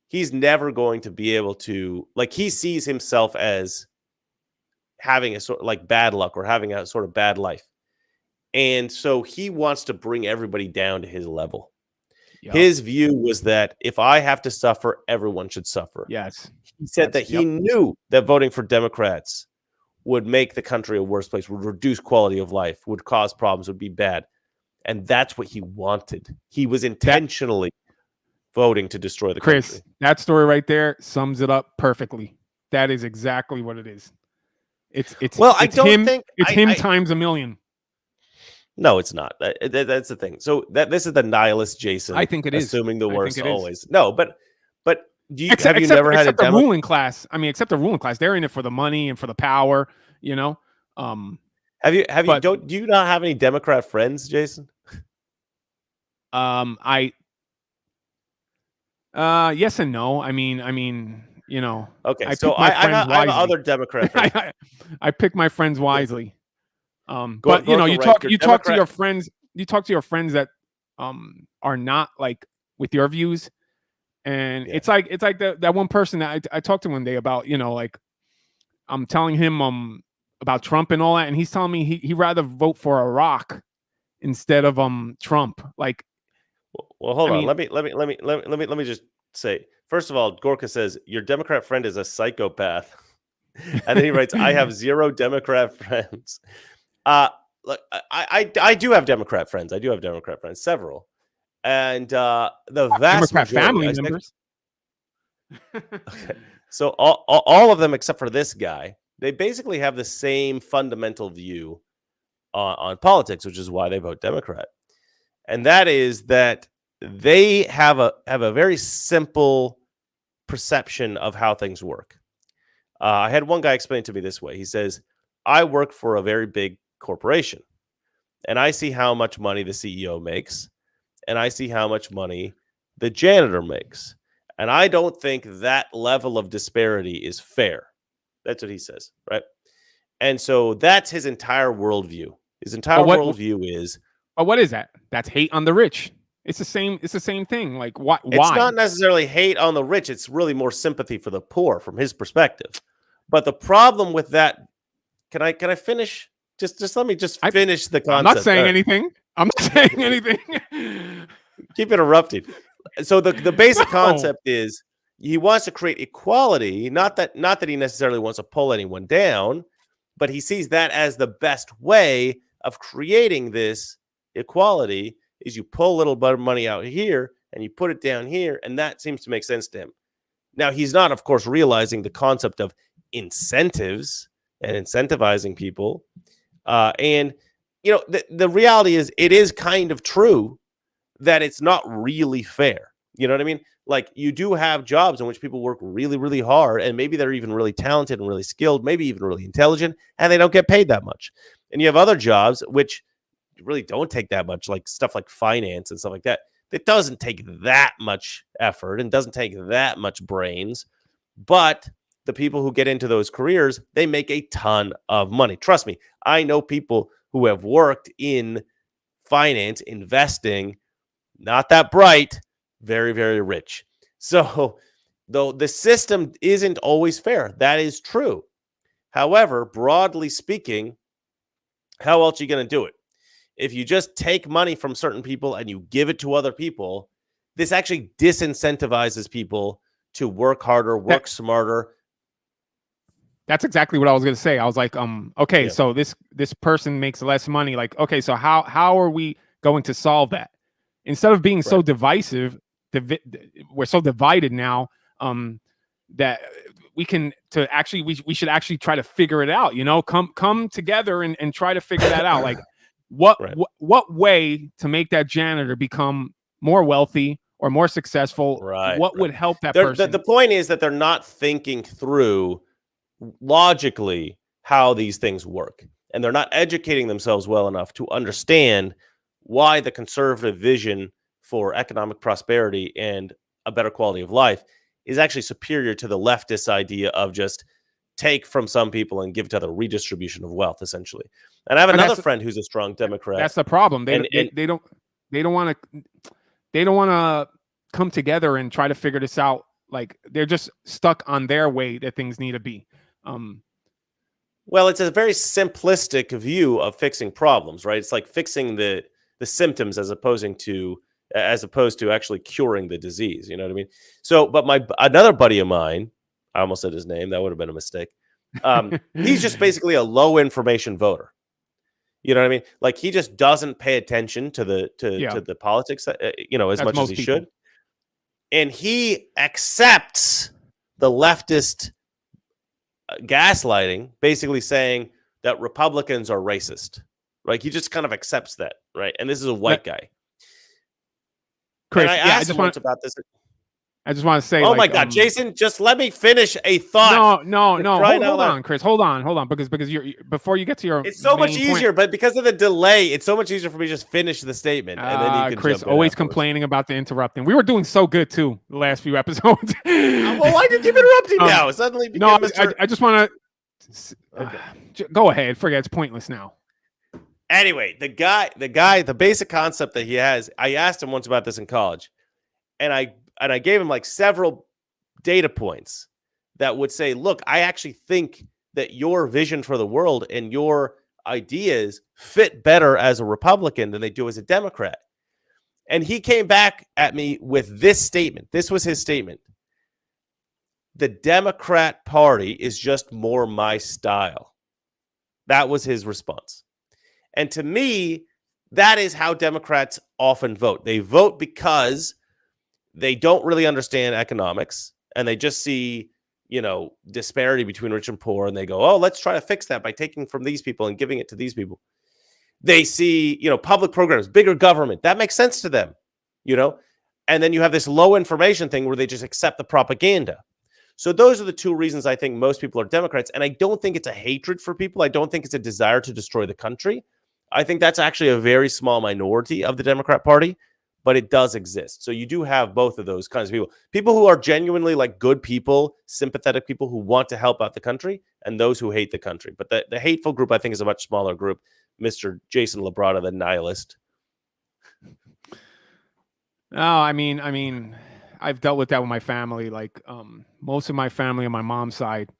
he's never going to be able to, like, he sees himself as having a sort of like bad luck or having a sort of bad life. And so he wants to bring everybody down to his level. Yep. His view was that if I have to suffer, everyone should suffer. Yes. He said that he knew that voting for Democrats would make the country a worse place, would reduce quality of life, would cause problems, would be bad. And that's what he wanted. He was intentionally voting to destroy the country. That story right there sums it up perfectly. That is exactly what it is. It's him times a million. No, it's not. That's the thing. So this is the nihilist Jason. I think it is. Assuming the worst always. No, but have you never had the ruling class? I mean, except the ruling class, they're in it for the money and for the power. Do you not have any Democrat friends, Jason? Yes and no. I mean, Okay, so I have other Democrat friends. I pick my friends wisely. But you talk to your friends. You talk to your friends that are not like with your views, and it's like that one person that I talked to one day about, like I'm telling him about Trump and all that, and he's telling me he'd rather vote for Iraq instead of Trump. Like, well, hold on. Let me just say, first of all, Gorka says your Democrat friend is a psychopath, and then he writes, "I have 0 Democrat friends." Look, I do have Democrat friends. Several, and the vast Democrat family members. Okay. So all of them except for this guy, they basically have the same fundamental view on politics, which is why they vote Democrat, and that is that they have a very simple perception of how things work. I had one guy explain it to me this way. He says, "I work for a very big corporation, and I see how much money the CEO makes, and I see how much money the janitor makes, and I don't think that level of disparity is fair." That's what he says, right? And so that's his entire worldview. His entire worldview is. Oh, what is that? That's hate on the rich. It's the same thing. Like, why? It's not necessarily hate on the rich. It's really more sympathy for the poor from his perspective. But the problem with that, can I finish? Just let me finish the concept. I'm not saying anything. I'm not saying anything. Keep interrupting. So the basic No. concept is he wants to create equality, not that he necessarily wants to pull anyone down, but he sees that as the best way of creating this equality is you pull a little bit of money out here and you put it down here, and that seems to make sense to him. Now, he's not, of course, realizing the concept of incentives and incentivizing people. And, the reality is it is kind of true that it's not really fair. You know what I mean? Like, you do have jobs in which people work really, really hard, and maybe they're even really talented and really skilled, maybe even really intelligent, and they don't get paid that much. And you have other jobs which really don't take that much, like stuff like finance and stuff like that. It doesn't take that much effort and doesn't take that much brains, but the people who get into those careers, they make a ton of money. Trust me, I know people who have worked in finance, investing, not that bright, very, very rich. So, though the system isn't always fair, that is true. However, broadly speaking, how else are you going to do it? If you just take money from certain people and you give it to other people, this actually disincentivizes people to work harder, work smarter. That's exactly what I was going to say. I was like, okay, Yeah. so this person makes less money. Like, okay, so how are we going to solve that? Instead of being so divisive, we're so divided now, that we should actually try to figure it out. Come together and try to figure that out. Like, what way to make that janitor become more wealthy or more successful? What would help that person? The point is that they're not thinking through logically how these things work, and they're not educating themselves well enough to understand why the conservative vision for economic prosperity and a better quality of life is actually superior to the leftist idea of just take from some people and give to the redistribution of wealth, essentially. And I have another friend who's a strong Democrat. That's the problem. They don't want to come together and try to figure this out. Like, they're just stuck on their way that things need to be. Well, it's a very simplistic view of fixing problems, right? It's like fixing the symptoms as opposed to actually curing the disease. You know what I mean? So, but another buddy of mine, I almost said his name. That would have been a mistake. He's just basically a low information voter. You know what I mean? Like, he just doesn't pay attention to the politics, as That's much as he people. should. And he accepts the leftist gaslighting, basically saying that Republicans are racist. Right? He just kind of accepts that, right? And this is a white guy. Chris, and I asked him once about this. I just want to say, oh my God, Jason, just let me finish a thought. No. Hold on, Chris. Hold on, because you're before you get to your. It's so much easier, but because of the delay, it's so much easier for me to just finish the statement, and then you can. Chris always complaining about the interrupting. We were doing so good too the last few episodes. Well, why do you keep interrupting now? Suddenly, no, I just want to go ahead. Forget it's pointless now. Anyway, the basic concept that he has, I asked him once about this in college, and I gave him like several data points that would say, look, I actually think that your vision for the world and your ideas fit better as a Republican than they do as a Democrat. And he came back at me with this statement. This was his statement. The Democrat Party is just more my style. That was his response. And to me, that is how Democrats often vote. They vote because they don't really understand economics, and they just see, disparity between rich and poor, and they go, oh, let's try to fix that by taking from these people and giving it to these people. They see, public programs, bigger government. That makes sense to them, and then you have this low information thing where they just accept the propaganda. So those are the two reasons I think most people are Democrats, and I don't think it's a hatred for people. I don't think it's a desire to destroy the country. I think that's actually a very small minority of the Democrat Party, but it does exist. So you do have both of those kinds of people. People who are genuinely like good people, sympathetic people who want to help out the country, and those who hate the country. But the hateful group, I think, is a much smaller group. Mr. Jason Labrada, the nihilist. No, I mean, I've dealt with that with my family. Like, most of my family on my mom's side,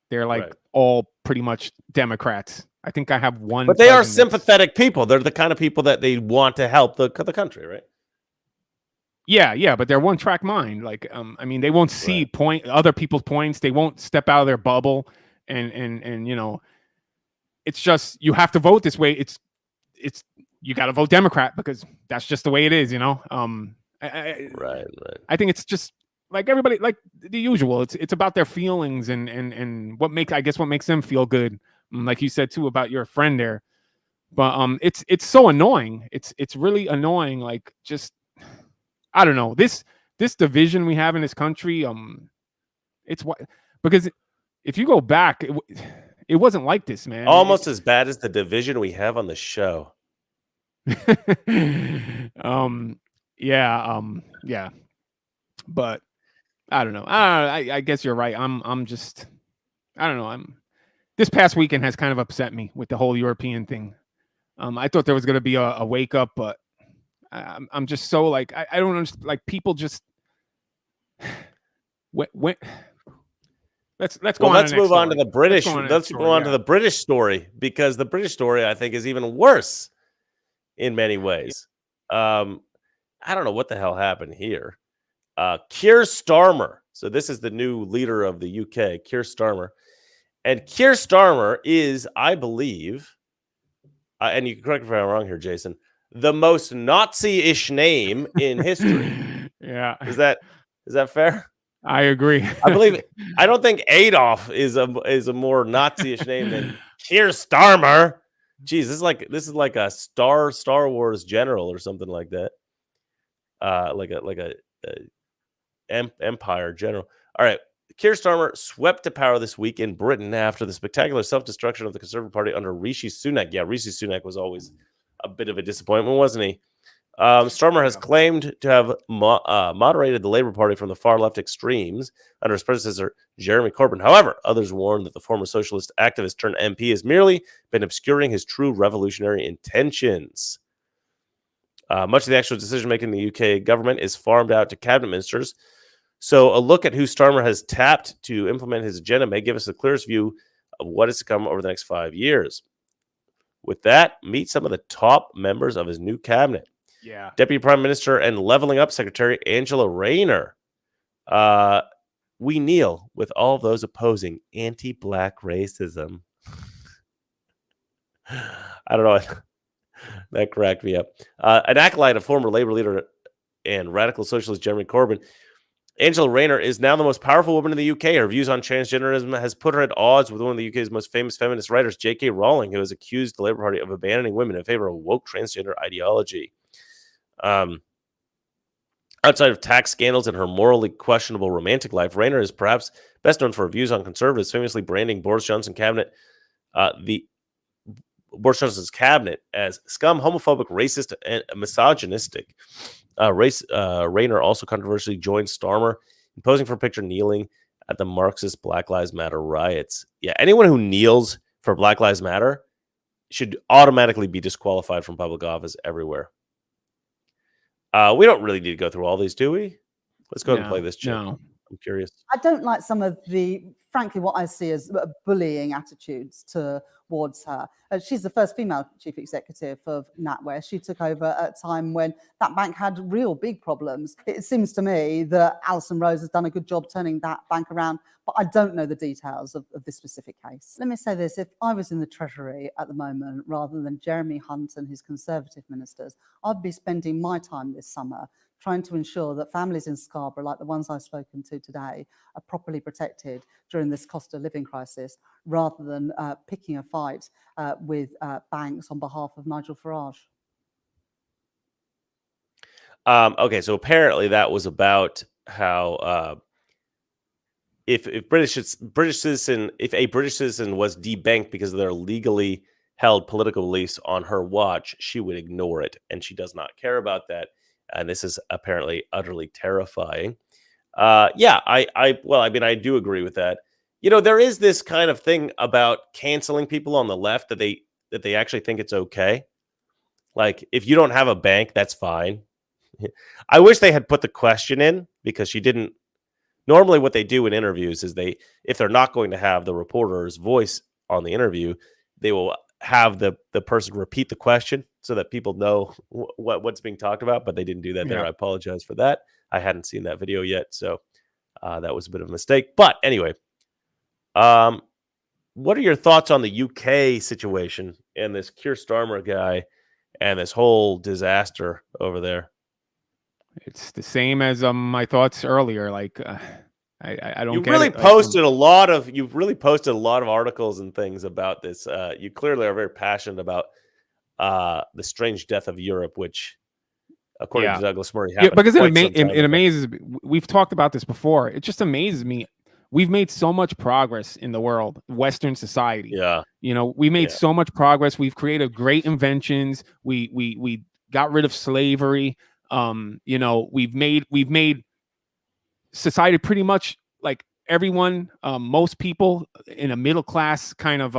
they're like all pretty much Democrats. I think I have one. But they are sympathetic people. They're the kind of people that they want to help the country, right? Yeah, but they're one track mind. Like, I mean, they won't see other people's points. They won't step out of their bubble, and it's just you have to vote this way. It's you got to vote Democrat because that's just the way it is. Right. I think it's just like everybody, like the usual. It's about their feelings and what makes them feel good. Like you said too about your friend there, but it's so annoying. It's really annoying. Like, just, I don't know, this division we have in this country. It's what, because if you go back, it wasn't like this, man. Almost as bad as the division we have on the show. Yeah. But I don't know. I guess you're right. I'm just, I don't know. This past weekend has kind of upset me with the whole European thing. I thought there was going to be a wake up, but I'm just so like, I don't understand. Like, people just when let's go on. Let's move on to the British. Let's move on to the British story, because the British story, I think, is even worse in many ways. I don't know what the hell happened here. Keir Starmer. So this is the new leader of the UK, Keir Starmer. And Keir Starmer is, I believe, and you can correct me if I'm wrong here, Jason, the most Nazi-ish name in history. Yeah. Is that fair? I agree. I don't think Adolf is a more Nazi-ish name than Keir Starmer. Jeez, this is like a Star Wars general or something like that. Like a empire general. All right. Keir Starmer swept to power this week in Britain after the spectacular self-destruction of the Conservative Party under Rishi Sunak. Yeah, Rishi Sunak was always a bit of a disappointment, wasn't he? Starmer has claimed to have moderated the Labour Party from the far left extremes under his predecessor, Jeremy Corbyn. However, others warn that the former socialist activist turned MP has merely been obscuring his true revolutionary intentions. Much of the actual decision-making in the UK government is farmed out to cabinet ministers. So a look at who Starmer has tapped to implement his agenda may give us the clearest view of what is to come over the next 5 years. With that, meet some of the top members of his new cabinet. Yeah. Deputy Prime Minister and Levelling Up Secretary Angela Rayner. We kneel with all those opposing anti-black racism. I don't know. That cracked me up. An acolyte of former Labour leader and radical socialist Jeremy Corbyn, Angela Rayner is now the most powerful woman in the UK. Her views on transgenderism has put her at odds with one of the UK's most famous feminist writers, J.K. Rowling, who has accused the Labour Party of abandoning women in favor of woke transgender ideology. Outside of tax scandals and her morally questionable romantic life, Rayner is perhaps best known for her views on conservatives, famously branding Boris Johnson's cabinet as scum, homophobic, racist, and misogynistic. Rayner also controversially joined Starmer in posing for a picture kneeling at the Marxist Black Lives Matter riots. Yeah, anyone who kneels for Black Lives Matter should automatically be disqualified from public office everywhere. We don't really need to go through all these, do we? Let's go ahead and play this chick. No. I'm curious. I don't like some of the, frankly, what I see as bullying attitudes towards her. She's the first female chief executive of NatWest. She took over at a time when that bank had real big problems. It seems to me that Alison Rose has done a good job turning that bank around, but I don't know the details of this specific case. Let me say this, if I was in the Treasury at the moment, rather than Jeremy Hunt and his Conservative ministers, I'd be spending my time this summer trying to ensure that families in Scarborough, like the ones I've spoken to today, are properly protected during this cost of living crisis, rather than picking a fight with banks on behalf of Nigel Farage. Okay, so apparently that was about how if a British citizen was debanked because of their legally held political beliefs on her watch, she would ignore it, and she does not care about that. And this is apparently utterly terrifying. I do agree with that. You know, there is this kind of thing about canceling people on the left that they actually think it's okay. Like, if you don't have a bank, that's fine. I wish they had put the question in, because she didn't. Normally what they do in interviews is if they're not going to have the reporter's voice on the interview, they will have the person repeat the question so that people know what's being talked about, but they didn't do that there. Yeah. I apologize for that. I hadn't seen that video yet, so that was a bit of a mistake. But anyway, what are your thoughts on the UK situation and this Keir Starmer guy and this whole disaster over there? It's the same as my thoughts earlier. Like, I don't You get really it. posted a lot of articles and things about this. You clearly are very passionate about the strange death of Europe, which, according to Douglas Murray, happened because quite some time it ago. amazes me. We've talked about this before. It just amazes me. We've made so much progress in the world, Western society. Yeah, You know, we made so much progress. We've created great inventions. We got rid of slavery. You know, we've made society pretty much like everyone, most people in a middle class kind of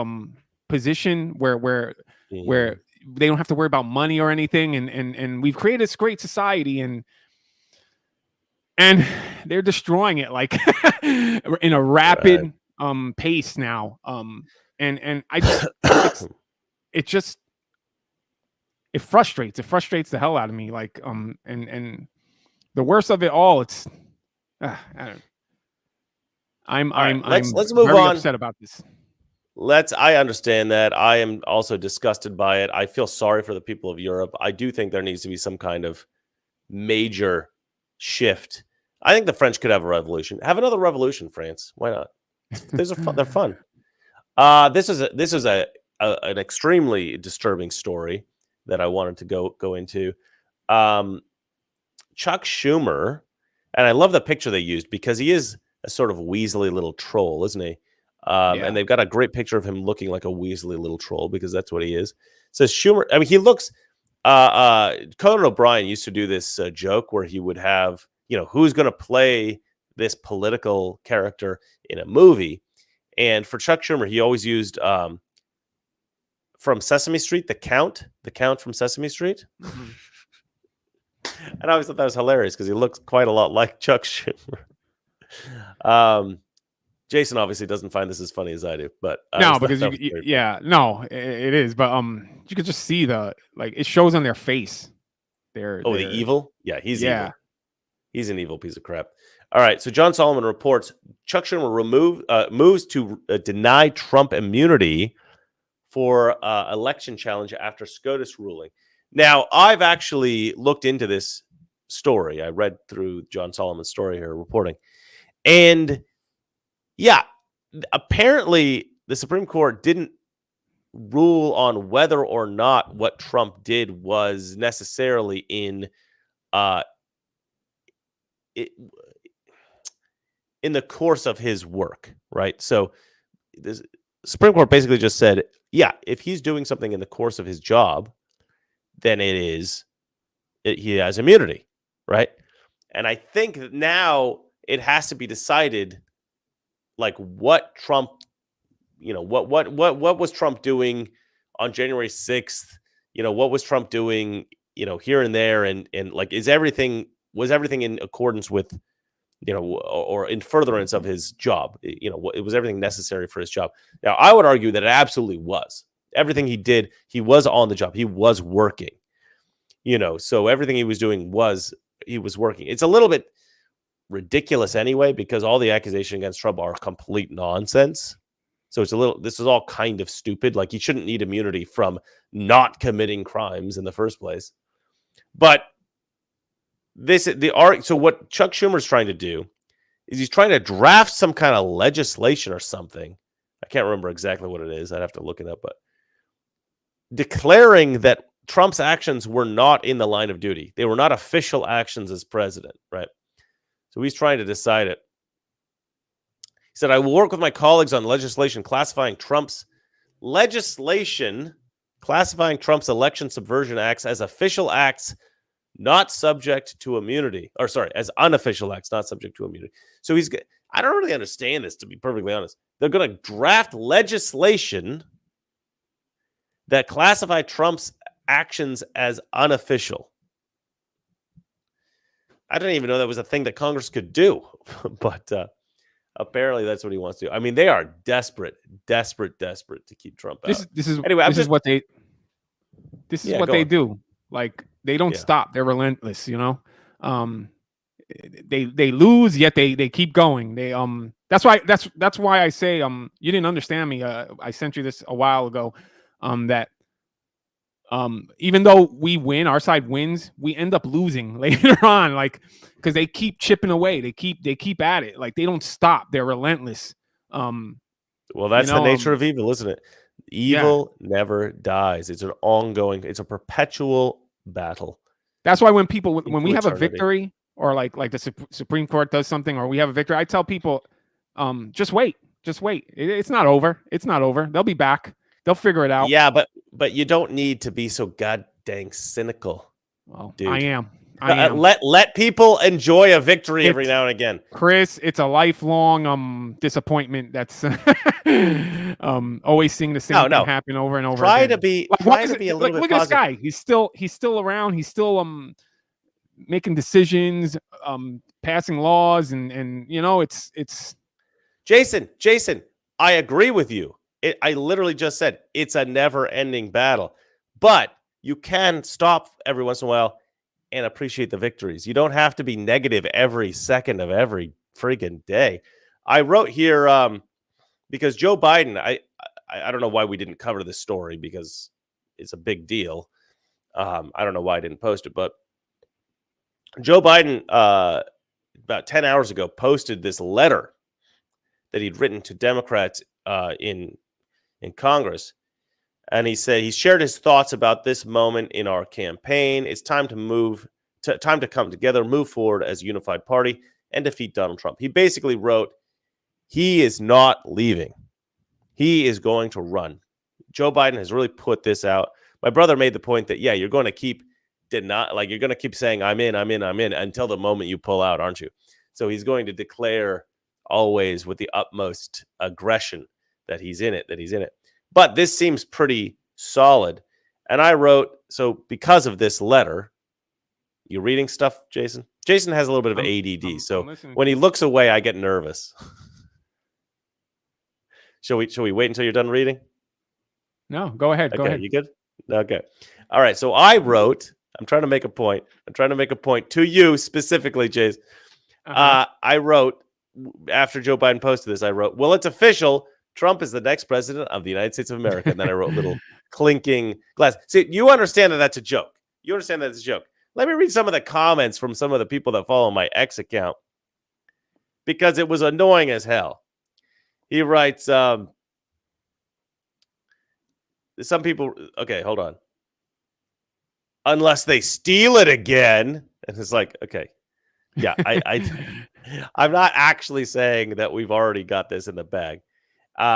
position where they don't have to worry about money or anything, and we've created this great society, and they're destroying it like in a rapid pace now. And I just it frustrates the hell out of me. Like and the worst of it all, it's I'm let's move very on. upset about this. I understand that. I am also disgusted by it. I feel sorry for the people of Europe. I do think there needs to be some kind of major shift. I think the French could have a revolution. Have another revolution, France. Why not? They're fun. This is an extremely disturbing story that I wanted to go into. Chuck Schumer, and I love the picture they used because he is a sort of weaselly little troll, isn't he? And they've got a great picture of him looking like a weaselly little troll because that's what he is. It says Schumer. I mean, he looks. Conan O'Brien used to do this joke where he would have, who's going to play this political character in a movie, and for Chuck Schumer, he always used from Sesame Street, the Count from Sesame Street. Mm-hmm. And I always thought that was hilarious because he looks quite a lot like Chuck Schumer. Jason obviously doesn't find this as funny as I do, but no, because it is. But you could just see it shows on their face. They're the evil. Yeah, he's evil. He's an evil piece of crap. All right, so John Solomon reports Chuck Schumer moves to deny Trump immunity for election challenge after SCOTUS ruling. Now, I've actually looked into this story. I read through John Solomon's story here, reporting. And yeah, apparently the Supreme Court didn't rule on whether or not what Trump did was necessarily in the course of his work, right? So the Supreme Court basically just said, yeah, if he's doing something in the course of his job, then he has immunity, right? And I think that now it has to be decided, like what Trump, what was Trump doing on January 6th? What was Trump doing, here and there, and like was everything in accordance with, or in furtherance of his job? It was everything necessary for his job. Now, I would argue that it absolutely was. Everything he did, he was on the job. He was working. So everything he was doing he was working. It's a little bit ridiculous anyway, because all the accusations against Trump are complete nonsense. So this is all kind of stupid. Like, he shouldn't need immunity from not committing crimes in the first place. But so what Chuck Schumer's trying to do is he's trying to draft some kind of legislation or something. I can't remember exactly what it is. I'd have to look it up, but declaring that Trump's actions were not in the line of duty. They were not official actions as president, right? So he's trying to decide it. He said, I will work with my colleagues on legislation classifying Trump's election subversion acts as official acts not subject to immunity. Or sorry, as unofficial acts not subject to immunity. So I don't really understand this, to be perfectly honest. They're going to draft legislation that classify Trump's actions as unofficial. I didn't even know that was a thing that Congress could do, but apparently that's what he wants to do. I mean, they are desperate to keep Trump out. This is anyway. This is what they. This is Yeah, what go they on. do. Like, they don't Yeah. stop. They're relentless, you know. They lose, yet they keep going. That's why I say you didn't understand me. I sent you this a while ago. That even though we win, our side wins, we end up losing later on, like, because they keep chipping away. They keep at it. Like, they don't stop. They're relentless. Well, that's you the know, nature of evil, isn't it? yeah. Evil never dies. It's an ongoing, it's a perpetual battle. That's why when people, when into we have a eternity. victory, or like the Supreme Court does something, or we have a victory, I tell people, just wait. It's not over. It's not over. They'll be back. They'll figure it out. Yeah, but you don't need to be so god dang cynical. Well, dude. I am. Let people enjoy a victory every It's- now and again. Chris, it's a lifelong disappointment. That's always seeing the same thing happen over and over Try again. to be Like, try to be a little bit look at this positive. guy. He's still around. He's still making decisions, passing laws, and you know, it's Jason, I agree with you. I literally just said it's a never-ending battle. But you can stop every once in a while and appreciate the victories. You don't have to be negative every second of every freaking day. I wrote here because Joe Biden, I don't know why we didn't cover this story because it's a big deal. I don't know why I didn't post it, but Joe Biden about 10 hours ago posted this letter that he'd written to Democrats in Congress. And he said he shared his thoughts about this moment in our campaign. It's time to come together, move forward as a unified party, and defeat Donald Trump. He basically wrote, he is not leaving. He is going to run. Joe Biden has really put this out. My brother made the point that, yeah, you're going to keep you're going to keep saying, I'm in until the moment you pull out, aren't you? So he's going to declare always with the utmost aggression that he's in it. But this seems pretty solid. And I wrote, so because of this letter, you reading stuff, Jason? Jason has a little bit of ADD. So when he looks away, I get nervous. Shall we wait until you're done reading? No, go ahead. Go ahead. You good? Okay. All right. So I wrote, I'm trying to make a point. To you specifically, Jason. I wrote, after Joe Biden posted this, I wrote, well, it's official. Trump is the next president of the United States of America. And then I wrote little clinking glass. See, you understand that that's a joke. Let me read some of the comments from some of the people that follow my X account because it was annoying as hell. He writes, some people, okay, hold on. Unless they steal it again. And it's like, okay. Yeah, I'm not actually saying that we've already got this in the bag.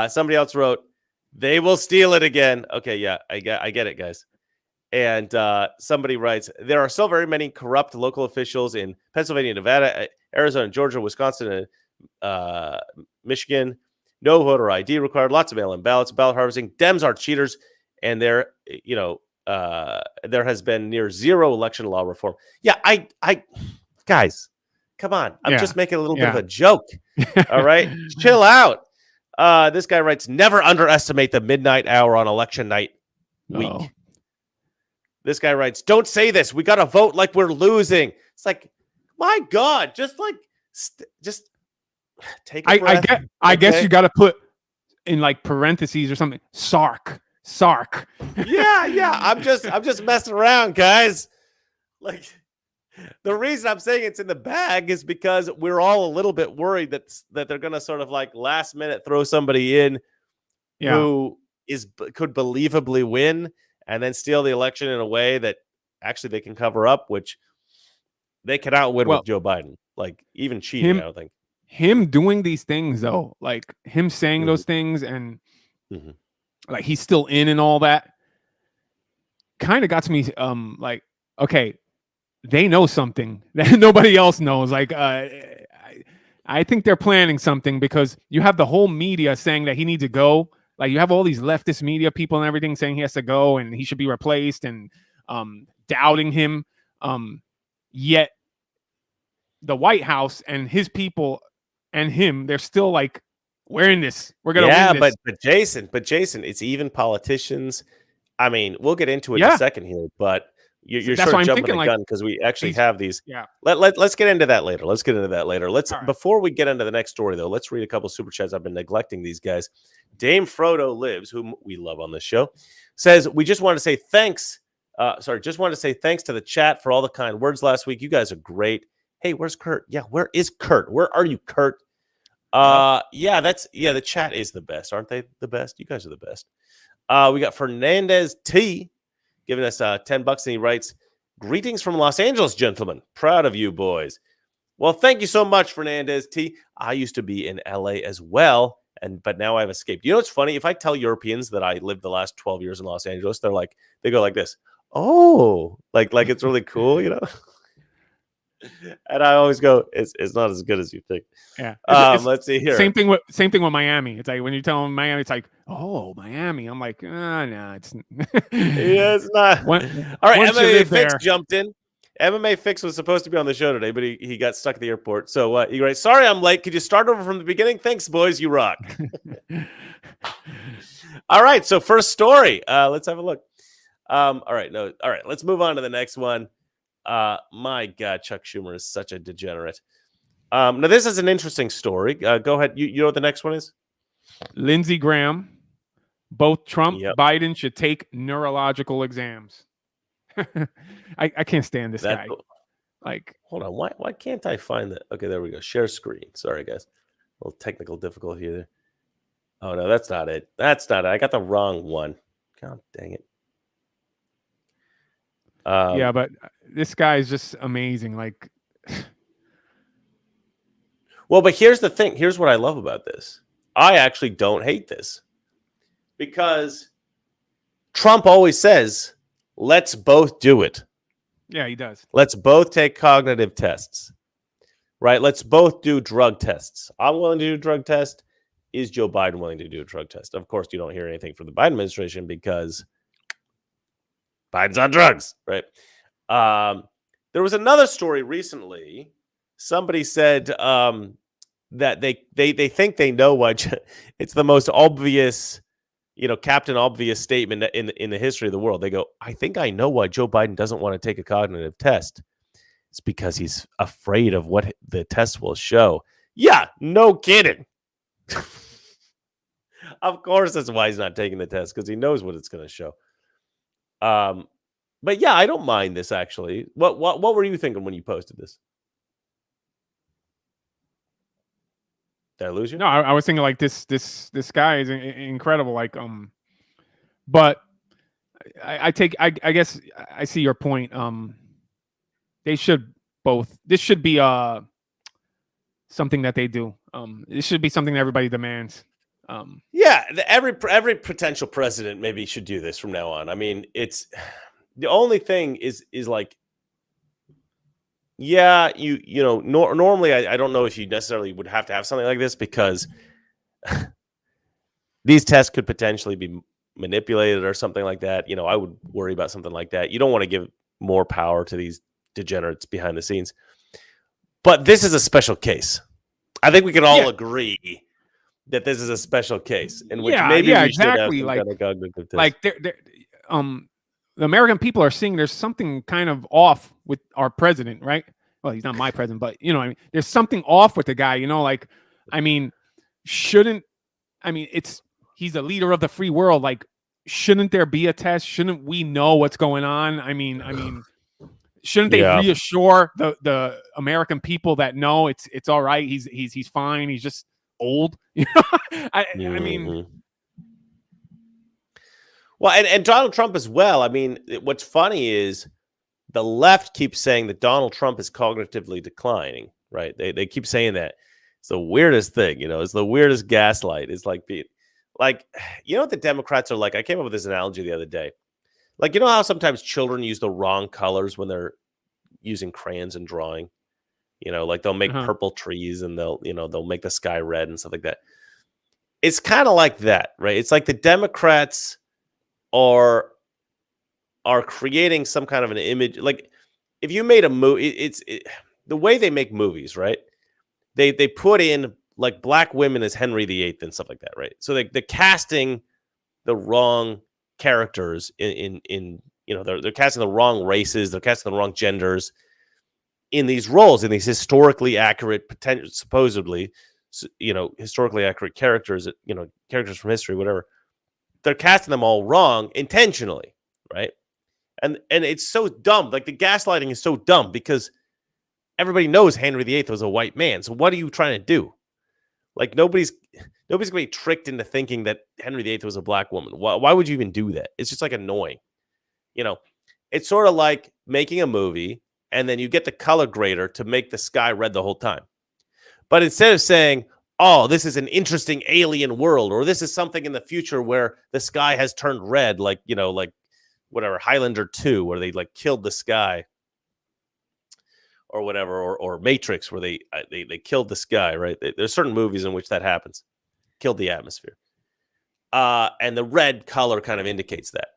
Somebody else wrote, they will steal it again. Okay, yeah, I get it, guys. And somebody writes, there are still very many corrupt local officials in Pennsylvania, Nevada, Arizona, Georgia, Wisconsin, and Michigan. No voter ID required. Lots of mail-in ballots, ballot harvesting. Dems are cheaters, and there has been near zero election law reform. Yeah, I guys, come on. I'm just making a little bit of a joke. All right, chill out. This guy writes, never underestimate the midnight hour on election night week. Oh. This guy writes, don't say this. We got to vote like we're losing. It's like, my God, just take a breath. I guess you got to put in like parentheses or something. Sark. Yeah. I'm just messing around, guys. Like, the reason I'm saying it's in the bag is because we're all a little bit worried that they're going to sort of like last minute throw somebody in who could believably win and then steal the election in a way that actually they can cover up, which they cannot win with Joe Biden. Like, even cheating, I don't think. Him doing these things, though, like him saying those things and like he's still in and all that, kind of got to me like, okay, they know something that nobody else knows. Like, I think they're planning something because you have the whole media saying that he needs to go. Like, you have all these leftist media people and everything saying he has to go and he should be replaced and doubting him. Yet the White House and his people and him, they're still like, we're in this. We're gonna win this. But Jason, it's even politicians I mean, we'll get into it in Yeah. a second here, but you're That's sort why of I'm jumping thinking, the like, gun because we actually these- have these. Yeah. Let's get into that later. Let's All right. before we get into the next story though. Let's read a couple super chats. I've been neglecting these guys. Dame Frodo Lives, whom we love on this show, says we just want to say thanks. Just wanted to say thanks to the chat for all the kind words last week. You guys are great. Hey, where's Kurt? Yeah, where is Kurt? Where are you, Kurt? The chat is the best, aren't they? The best. You guys are the best. We got Fernandez T giving us $10, and he writes, "Greetings from Los Angeles, gentlemen. Proud of you, boys." Well, thank you so much, Fernandez T. I used to be in LA as well, but now I've escaped. You know what's funny? If I tell Europeans that I lived the last 12 years in Los Angeles, they go like this. Oh, like it's really cool, you know? And I always go, it's not as good as you think. Yeah. Let's see here. Same thing with Miami. It's like when you tell them Miami, it's like, oh, Miami. I'm like, no, it's Yeah, it's not. All right, once you MMA live Fix there- jumped in. MMA Fix was supposed to be on the show today, but he got stuck at the airport. So he writes, "Sorry, I'm late. Could you start over from the beginning? Thanks, boys. You rock." All right, so first story. Let's have a look. All right, let's move on to the next one. My God, Chuck Schumer is such a degenerate. Now this is an interesting story. Go ahead. You know what the next one is? Lindsey Graham. Both Trump, Yep. Biden should take neurological exams. I can't stand this guy. Like, hold on. Why can't I find that? Okay, there we go. Share screen. Sorry, guys. A little technical difficulty here. Oh no, that's not it. I got the wrong one. God dang it. yeah, but this guy is just amazing. Like, well, but here's the thing. Here's what I love about this. I actually don't hate this because Trump always says, "Let's both do it." yeah, he does. Let's both take cognitive tests, right? Let's both do drug tests. I'm willing to do a drug test. Is Joe Biden willing to do a drug test? Of course, you don't hear anything from the Biden administration because Biden's on drugs, right? There was another story recently. Somebody said that they think they know why. It's the most obvious, Captain Obvious statement in the history of the world. They go, "I think I know why Joe Biden doesn't want to take a cognitive test. It's because he's afraid of what the test will show." Yeah, no kidding. Of course, that's why he's not taking the test, because he knows what it's going to show. But yeah, I don't mind this actually. What were you thinking when you posted this? Did I lose you? No, I was thinking like this guy is incredible. Like, but I guess I see your point. They should both. This should be something that they do. This should be something that everybody demands. Yeah, every potential president maybe should do this from now on. I mean, it's the only thing is like, yeah, normally I don't know if you necessarily would have to have something like this because these tests could potentially be manipulated or something like that. I would worry about something like that. You don't want to give more power to these degenerates behind the scenes. But this is a special case. I think we can all agree that this is a special case in which maybe we should have some kind of cognitive test. Like, the American people are seeing there's something kind of off with our president, right? Well, he's not my president, but I mean, there's something off with the guy. Like, I mean, he's the leader of the free world. Like, shouldn't there be a test? Shouldn't we know what's going on? I mean, shouldn't they reassure the American people that no, it's all right. He's fine. He's just old. I mean. Well, and Donald Trump as well. I mean, what's funny is the left keeps saying that Donald Trump is cognitively declining, right? They keep saying that. It's the weirdest thing, it's the weirdest gaslight. It's like what the Democrats are like? I came up with this analogy the other day. Like, how sometimes children use the wrong colors when they're using crayons and drawing? Like they'll make purple trees and they'll make the sky red and stuff like that. It's kind of like that, right? It's like the Democrats are creating some kind of an image. Like if you made a movie, the way they make movies, right? They put in like black women as Henry VIII and stuff like that, right? So they're casting the wrong characters in they're casting the wrong races, they're casting the wrong genders in these roles, in these historically accurate, supposedly, historically accurate characters, characters from history, whatever. They're casting them all wrong intentionally, right? And it's so dumb. Like, the gaslighting is so dumb because everybody knows Henry VIII was a white man. So what are you trying to do? Like, nobody's gonna be tricked into thinking that Henry VIII was a black woman. Why would you even do that? It's just like annoying. It's sort of like making a movie and then you get the color grader to make the sky red the whole time. But instead of saying, oh, this is an interesting alien world, or this is something in the future where the sky has turned red, like whatever, Highlander 2, where they like killed the sky, or whatever, or Matrix, where they killed the sky, right? There's certain movies in which that happens, killed the atmosphere, and the red color kind of indicates that.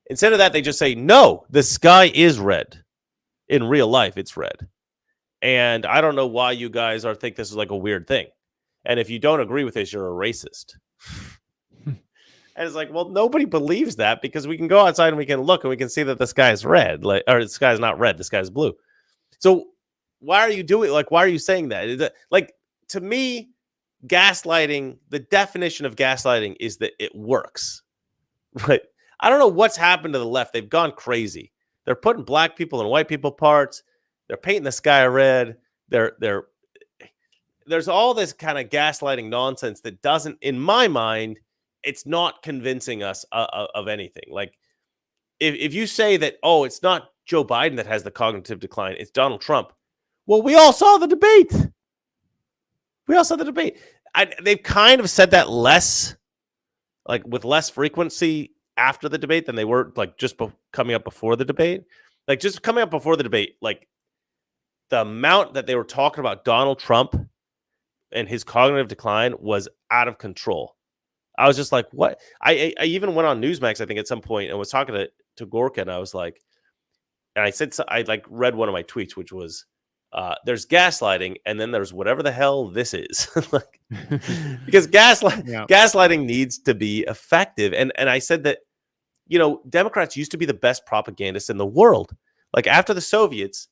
Instead of that, they just say, no, the sky is red. In real life, it's red. And I don't know why you guys think this is like a weird thing. And if you don't agree with this, you're a racist. And it's like, well, nobody believes that because we can go outside and we can look and we can see that the sky is red, or the sky is not red, the sky is blue. So why are you why are you saying that? Like, to me, gaslighting, the definition of gaslighting is that it works, right? I don't know what's happened to the left. They've gone crazy. They're putting black people in white people parts. They're painting the sky red. There's all this kind of gaslighting nonsense that doesn't, in my mind, it's not convincing us of anything. Like, if you say that, oh, it's not Joe Biden that has the cognitive decline, it's Donald Trump. Well, we all saw the debate. They've kind of said that less, like with less frequency after the debate than they were like just coming up before the debate. Like, just coming up before the debate, like the amount that they were talking about Donald Trump and his cognitive decline was out of control. I was just like, what? I even went on Newsmax, I think, at some point and was talking to Gorka, and I was like, and I said, I like read one of my tweets, which was, there's gaslighting, and then there's whatever the hell this is. Like, because gaslighting needs to be effective. And I said that, Democrats used to be the best propagandists in the world. Like, after the Soviets,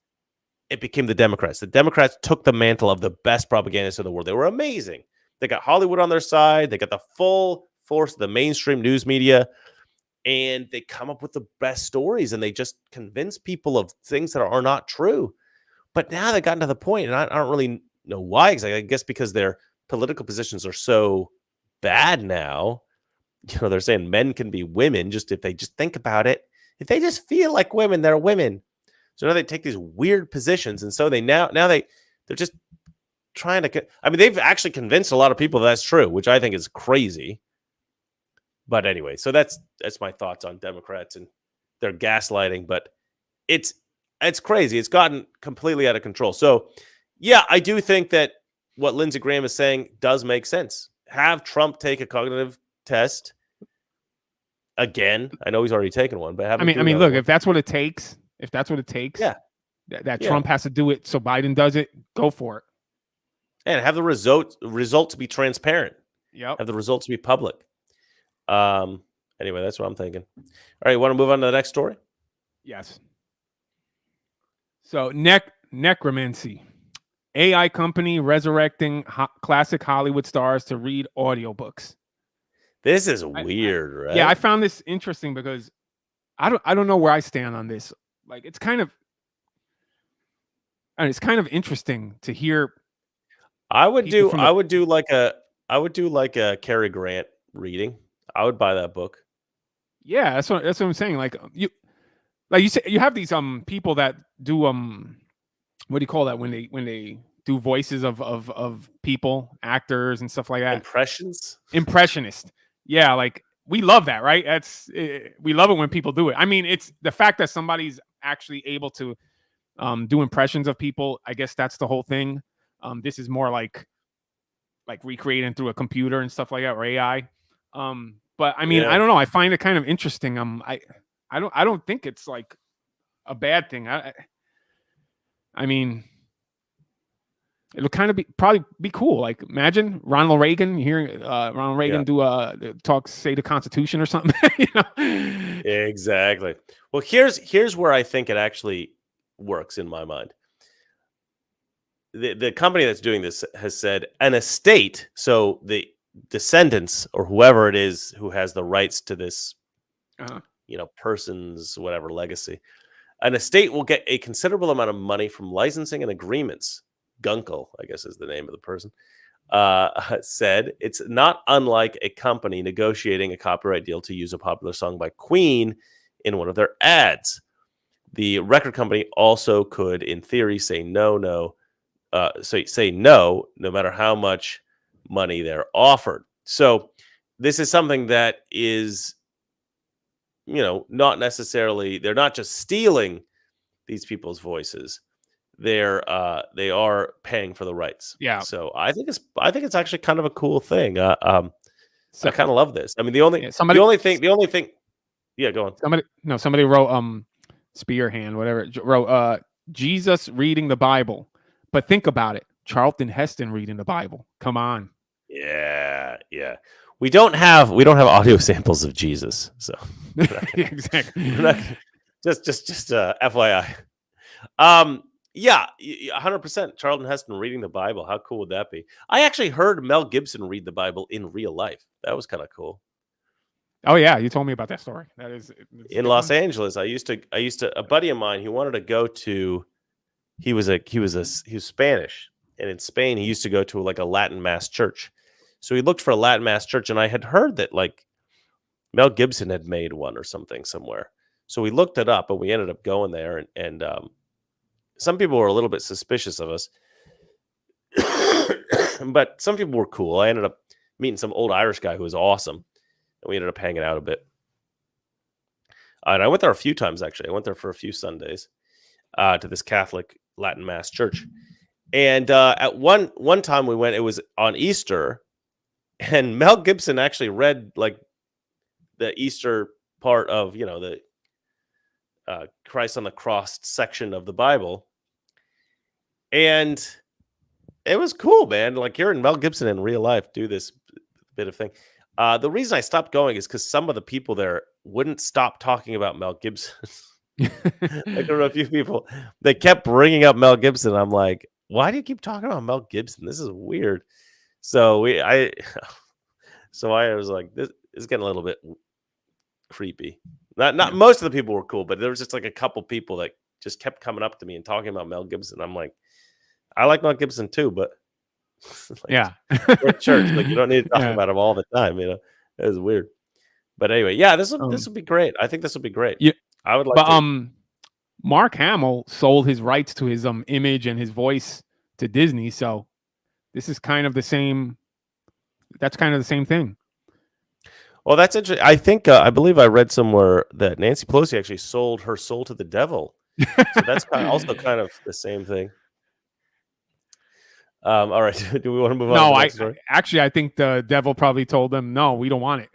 it became the Democrats. The Democrats took the mantle of the best propagandists in the world. They were amazing. They got Hollywood on their side. They got the full force of the mainstream news media. And they come up with the best stories, and they just convince people of things that are not true. But now they've gotten to the point, and I don't really know why exactly. I guess because their political positions are so bad now. They're saying men can be women just if they just think about it. If they just feel like women, they're women. So now they take these weird positions, and so they're just trying to. I mean, they've actually convinced a lot of people that's true, which I think is crazy. But anyway, so that's my thoughts on Democrats and their gaslighting. But it's crazy. It's gotten completely out of control. So yeah, I do think that what Lindsey Graham is saying does make sense. Have Trump take a cognitive test again. I know he's already taken one, but have him look, if that's what it takes, yeah, that Trump has to do it so Biden does it, go for it. And have the results be transparent. Yep. Have the results be public. Anyway, that's what I'm thinking. All right, you want to move on to the next story? Yes. So necromancy. AI company resurrecting classic Hollywood stars to read audiobooks. This is weird, right? Yeah, I found this interesting because I don't know where I stand on this. Like, it's kind of interesting to hear. I would do like a Cary Grant reading. I would buy that book. Yeah, that's what I'm saying. Like you say, you have these people that do what do you call that when they do voices of people, actors and stuff like that? Impressionist. Yeah, like we love that, right? We love it when people do it. I mean, it's the fact that somebody's actually able to do impressions of people. I guess that's the whole thing. This is more like recreating through a computer and stuff like that, or AI. But I mean, I don't know. I find it kind of interesting. I don't think it's like a bad thing. I mean, It'll kind of probably be cool. Like imagine Ronald Reagan hearing Ronald Reagan do say the Constitution or something. You know? Exactly. Well, here's where I think it actually works in my mind. The company that's doing this has said an estate, so the descendants or whoever it is who has the rights to this, person's whatever legacy, an estate will get a considerable amount of money from licensing and agreements. Gunkel, I guess, is the name of the person. Said it's not unlike a company negotiating a copyright deal to use a popular song by Queen in one of their ads. The record company also could, in theory, say no, no matter how much money they're offered. So this is something that is, not necessarily, they're not just stealing these people's voices. They are paying for the rights. Yeah. So I think it's actually kind of a cool thing. I kind of love this. I mean, the only thing. Yeah, go on. Somebody wrote Spearhand, whatever, wrote Jesus reading the Bible. But think about it. Charlton Heston reading the Bible. Come on. Yeah. We don't have audio samples of Jesus, so exactly. Just FYI. Yeah, 100%. Charlton Heston reading the Bible. How cool would that be? I actually heard Mel Gibson read the Bible in real life. That was kind of cool. Oh yeah, you told me about that story. That is in Los Angeles. I used to a buddy of mine. He wanted to go to. He was Spanish, and in Spain he used to go to like a Latin mass church. So he looked for a Latin mass church, and I had heard that like Mel Gibson had made one or something somewhere. So we looked it up, and we ended up going there, and some people were a little bit suspicious of us, but some people were cool. I ended up meeting some old Irish guy who was awesome, and we ended up hanging out a bit. And I went there a few times, actually. I went there for a few Sundays to this Catholic Latin Mass church. And at one time we went, it was on Easter, and Mel Gibson actually read like the Easter part of, the Christ on the cross section of the Bible. And it was cool, man. Like hearing Mel Gibson in real life do this bit of thing. The reason I stopped going is because some of the people there wouldn't stop talking about Mel Gibson. I don't know, a few people, they kept bringing up Mel Gibson. I'm like, why do you keep talking about Mel Gibson? This is weird. So I was like, this is getting a little bit creepy. Not most of the people were cool, but there was just like a couple people that just kept coming up to me and talking about Mel Gibson. I'm like, I like Mel Gibson too, but yeah, we're at church, like you don't need to talk about him all the time. It was weird. But anyway, yeah, this will be great. I think this will be great. Yeah, I would like. But Mark Hamill sold his rights to his image and his voice to Disney, so this is kind of the same. That's kind of the same thing. Well, that's interesting. I think I believe I read somewhere that Nancy Pelosi actually sold her soul to the devil. So that's also kind of the same thing. All right. Do we want to move on? No, I think the devil probably told them, no, we don't want it.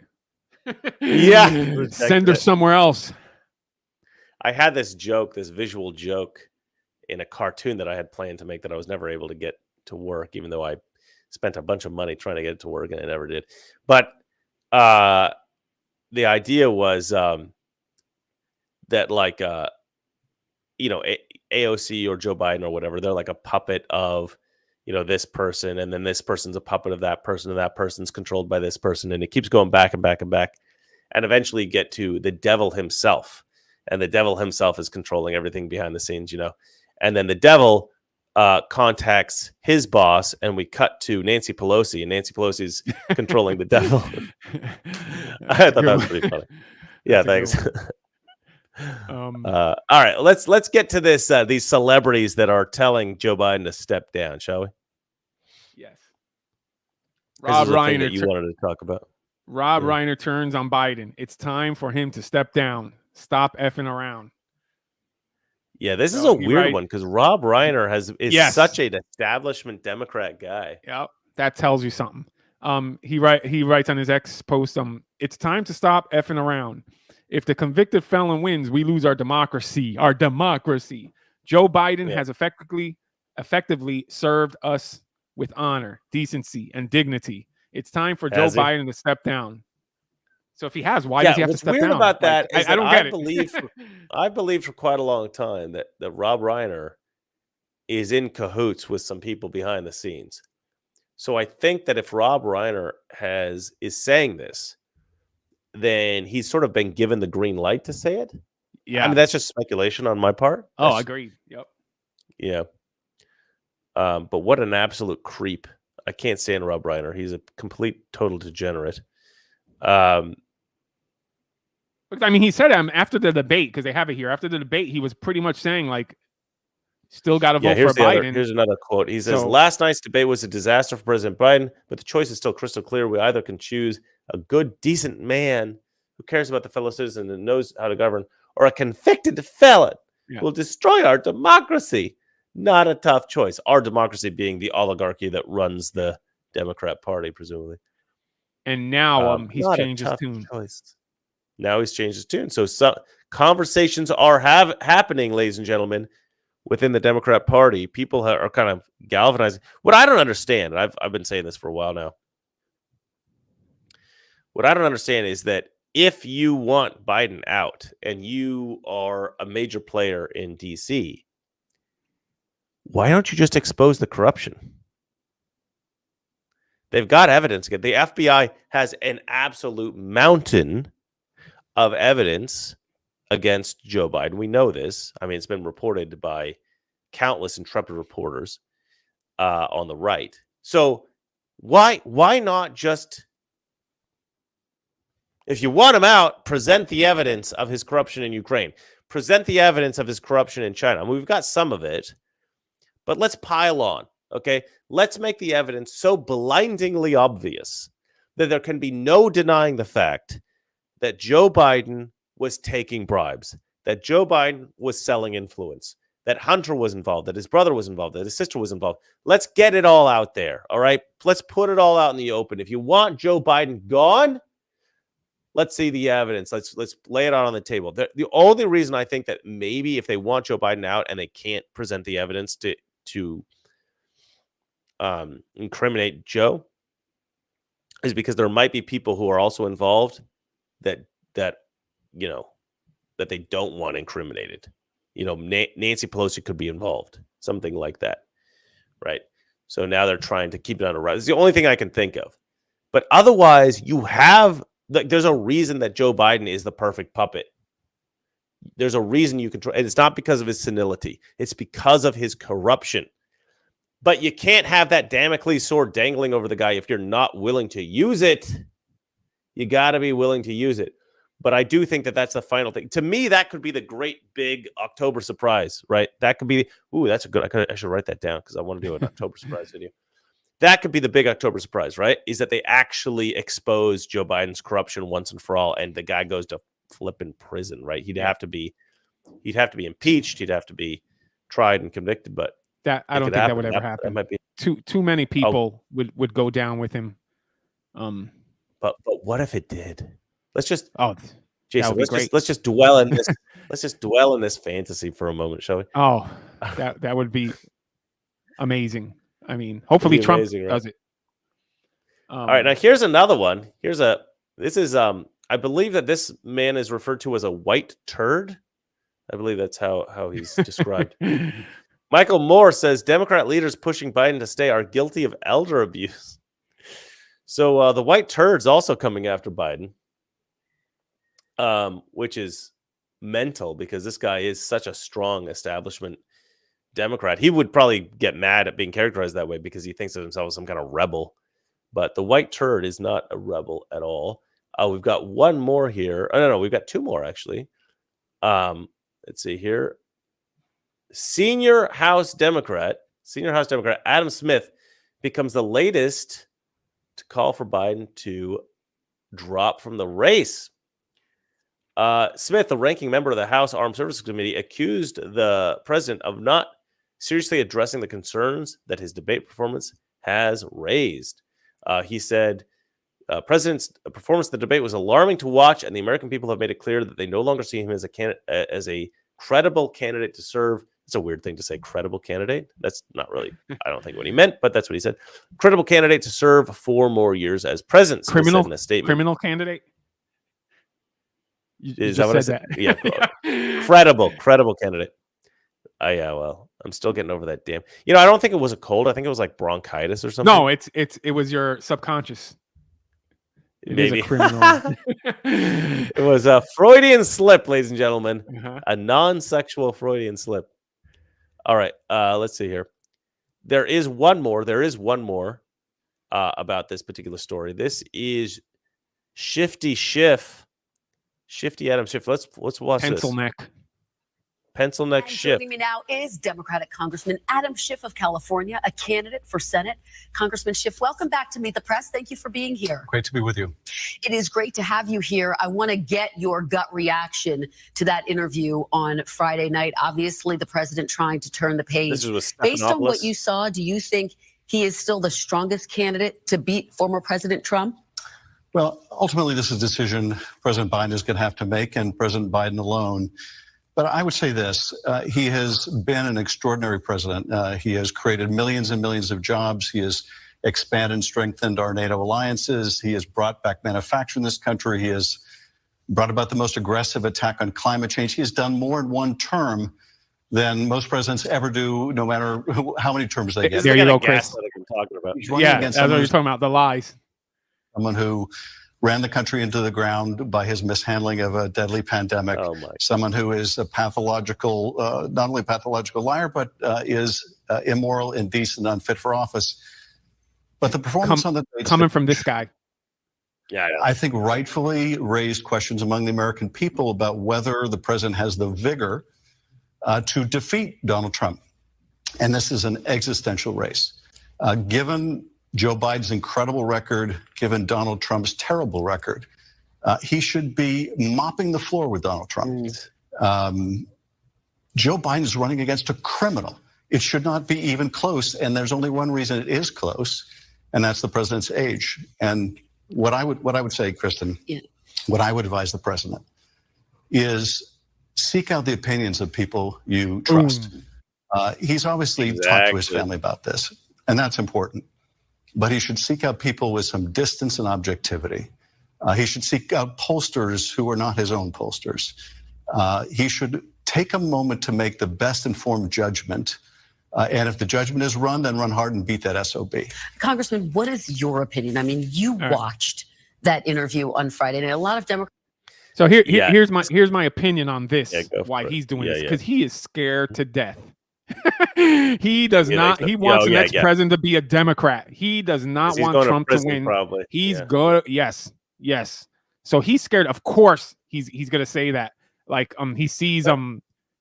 Yeah. Send her somewhere else. I had this visual joke in a cartoon that I had planned to make that I was never able to get to work, even though I spent a bunch of money trying to get it to work and I never did. But the idea was that like, AOC or Joe Biden or whatever, they're like a puppet of, this person, and then this person's a puppet of that person, and that person's controlled by this person, and it keeps going back and back and back, and eventually get to the devil himself, and the devil himself is controlling everything behind the scenes, and then the devil contacts his boss, and we cut to Nancy Pelosi, and Nancy Pelosi's controlling the devil. I thought that was pretty funny. Yeah, thanks. All right, let's get to this. These celebrities that are telling Joe Biden to step down, shall we? Yes. Rob Reiner, that you wanted to talk about. Rob Reiner turns on Biden. It's time for him to step down. Stop effing around. Yeah, this is a weird one because Rob Reiner is such an establishment Democrat guy. Yeah, that tells you something. He writes on his X post, it's time to stop effing around. If the convicted felon wins, we lose our democracy. Joe Biden has effectively effectively served us with honor, decency, and dignity. It's time for Joe Has he? Biden to step down. So if he has, why Yeah, does he have to what's step weird down? about Like, that is I that don't I get it. believed for quite a long time that Rob Reiner is in cahoots with some people behind the scenes. So I think that if Rob Reiner is saying this, then he's sort of been given the green light to say it. I Yeah. mean, that's just speculation on my part. Oh, That's, agreed. Yep. yeah. But what an absolute creep. I can't stand Rob Reiner. He's a complete, total degenerate. Because, I mean, he said after the debate, because they have it here. After the debate, he was pretty much saying, like, still got to vote for Biden. Here's another quote. He says, So- last night's debate was a disaster for President Biden, but the choice is still crystal clear. We either can choose a good, decent man who cares about the fellow citizen and knows how to govern, or a convicted felon who will destroy our democracy. Not a tough choice. Our democracy being the oligarchy that runs the Democrat Party, presumably. And now he's not changed a his tough tune. choice. Now he's changed his tune. So some conversations are happening, ladies and gentlemen, within the Democrat Party. People are kind of galvanizing. What I don't understand, and I've been saying this for a while now. What I don't understand is that if you want Biden out and you are a major player in DC, why don't you just expose the corruption? They've got evidence. The FBI has an absolute mountain of evidence against Joe Biden. We know this. I mean, it's been reported by countless intrepid reporters on the right. So why not just, if you want him out, present the evidence of his corruption in Ukraine, present the evidence of his corruption in China. I mean, we've got some of it, but let's pile on. Okay, let's make the evidence so blindingly obvious that there can be no denying the fact that Joe Biden was taking bribes, that Joe Biden was selling influence, that Hunter was involved, that his brother was involved, that his sister was involved. Let's get it all out there, all right? Let's put it all out in the open. If you want Joe Biden gone, let's see the evidence. Let's lay it out on the table. The only reason I think that maybe if they want Joe Biden out and they can't present the evidence to incriminate Joe is because there might be people who are also involved that you know that they don't want incriminated. You know, Nancy Pelosi could be involved, something like that, right? So now they're trying to keep it on a rise. It's the only thing I can think of. But otherwise, you have there's a reason that Joe Biden is the perfect puppet. There's a reason you control, and it's not because of his senility. It's because of his corruption. But you can't have that Damocles sword dangling over the guy if you're not willing to use it. You got to be willing to use it. But I do think that that's the final thing. To me, that could be the great big October surprise, right? That could be, that's a good, I should write that down because I want to do an October surprise video. That could be the big October surprise, right? Is that they actually expose Joe Biden's corruption once and for all, and the guy goes to flipping prison, right? He'd have to be impeached. He'd have to be tried and convicted, but that I don't think that would ever happen. That might be too many people would go down with him. But what if it did? Let's just Jason, let's just dwell in this. Let's just dwell in this fantasy for a moment, shall we? Oh, that would be amazing. I mean, hopefully Trump does it. All right, now here's another one. This is I believe that this man is referred to as a white turd. I believe that's how he's described. Michael Moore says Democrat leaders pushing Biden to stay are guilty of elder abuse. So the white turd's also coming after Biden, which is mental because this guy is such a strong establishment Democrat. He would probably get mad at being characterized that way because he thinks of himself as some kind of rebel. But the white turd is not a rebel at all. We've got one more here. Oh, no, we've got two more actually. Let's see here. Senior House Democrat Adam Smith becomes the latest to call for Biden to drop from the race. Smith, the ranking member of the House Armed Services Committee, accused the president of not seriously addressing the concerns that his debate performance has raised. He said, President's performance in the debate was alarming to watch, and the American people have made it clear that they no longer see him as a credible candidate to serve It's a weird thing to say, credible candidate. That's not really, I don't think what he meant, but that's what he said. Credible candidate to serve 4 more years as president. Smith said in a statement. Criminal candidate. Is that what I said? Yeah. Credible candidate. Yeah, well, I'm still getting over that damn. I don't think it was a cold. I think it was like bronchitis or something. No, it was your subconscious. Maybe. Is a criminal. It was a Freudian slip, ladies and gentlemen. A non-sexual Freudian slip. All right, let's see here. There is one more about this particular story. This is Shifty Adam Schiff. Let's watch Pencil this. neck. Pencil neck Schiff. Joining me now is Democratic Congressman Adam Schiff of California, a candidate for Senate. Congressman Schiff, welcome back to Meet the Press. Thank you for being here. Great to be with you. It is great to have you here. I want to get your gut reaction to that interview on Friday night. Obviously, the president trying to turn the page. This was based on what you saw, do you think he is still the strongest candidate to beat former President Trump? Well, ultimately, this is a decision President Biden is going to have to make, and President Biden alone. But I would say this, he has been an extraordinary president. He has created millions and millions of jobs. He has expanded and strengthened our NATO alliances. He has brought back manufacturing in this country. He has brought about the most aggressive attack on climate change. He has done more in one term than most presidents ever do, no matter how many terms they get. There you go, Chris. I'm talking about. Yeah, that's what you're talking about, the lies. Someone who ran the country into the ground by his mishandling of a deadly pandemic. Oh my. Someone who is a pathological, not only pathological liar, but is immoral, indecent, unfit for office. But the performance on the coming from this guy. Yeah, I think rightfully raised questions among the American people about whether the president has the vigor to defeat Donald Trump. And this is an existential race. Given Joe Biden's incredible record, given Donald Trump's terrible record, he should be mopping the floor with Donald Trump. Joe Biden is running against a criminal. It should not be even close, and there's only one reason it is close, and that's the president's age. And what I would say, Kristen, what I would advise the president is seek out the opinions of people you trust. He's obviously talked to his family about this, and that's important. But he should seek out people with some distance and objectivity. He should seek out pollsters who are not his own pollsters. He should take a moment to make the best informed judgment. And if the judgment is run, then run hard and beat that SOB. Congressman, what is your opinion? I mean, you watched that interview on Friday, and a lot of Democrats. So here's my opinion on this. Why he's doing this? Yeah. Because he is scared to death. He does not. He wants the next president to be a Democrat. He does not want Trump to win. Probably. He's good. Yes. So he's scared. Of course, he's gonna say that. Like he sees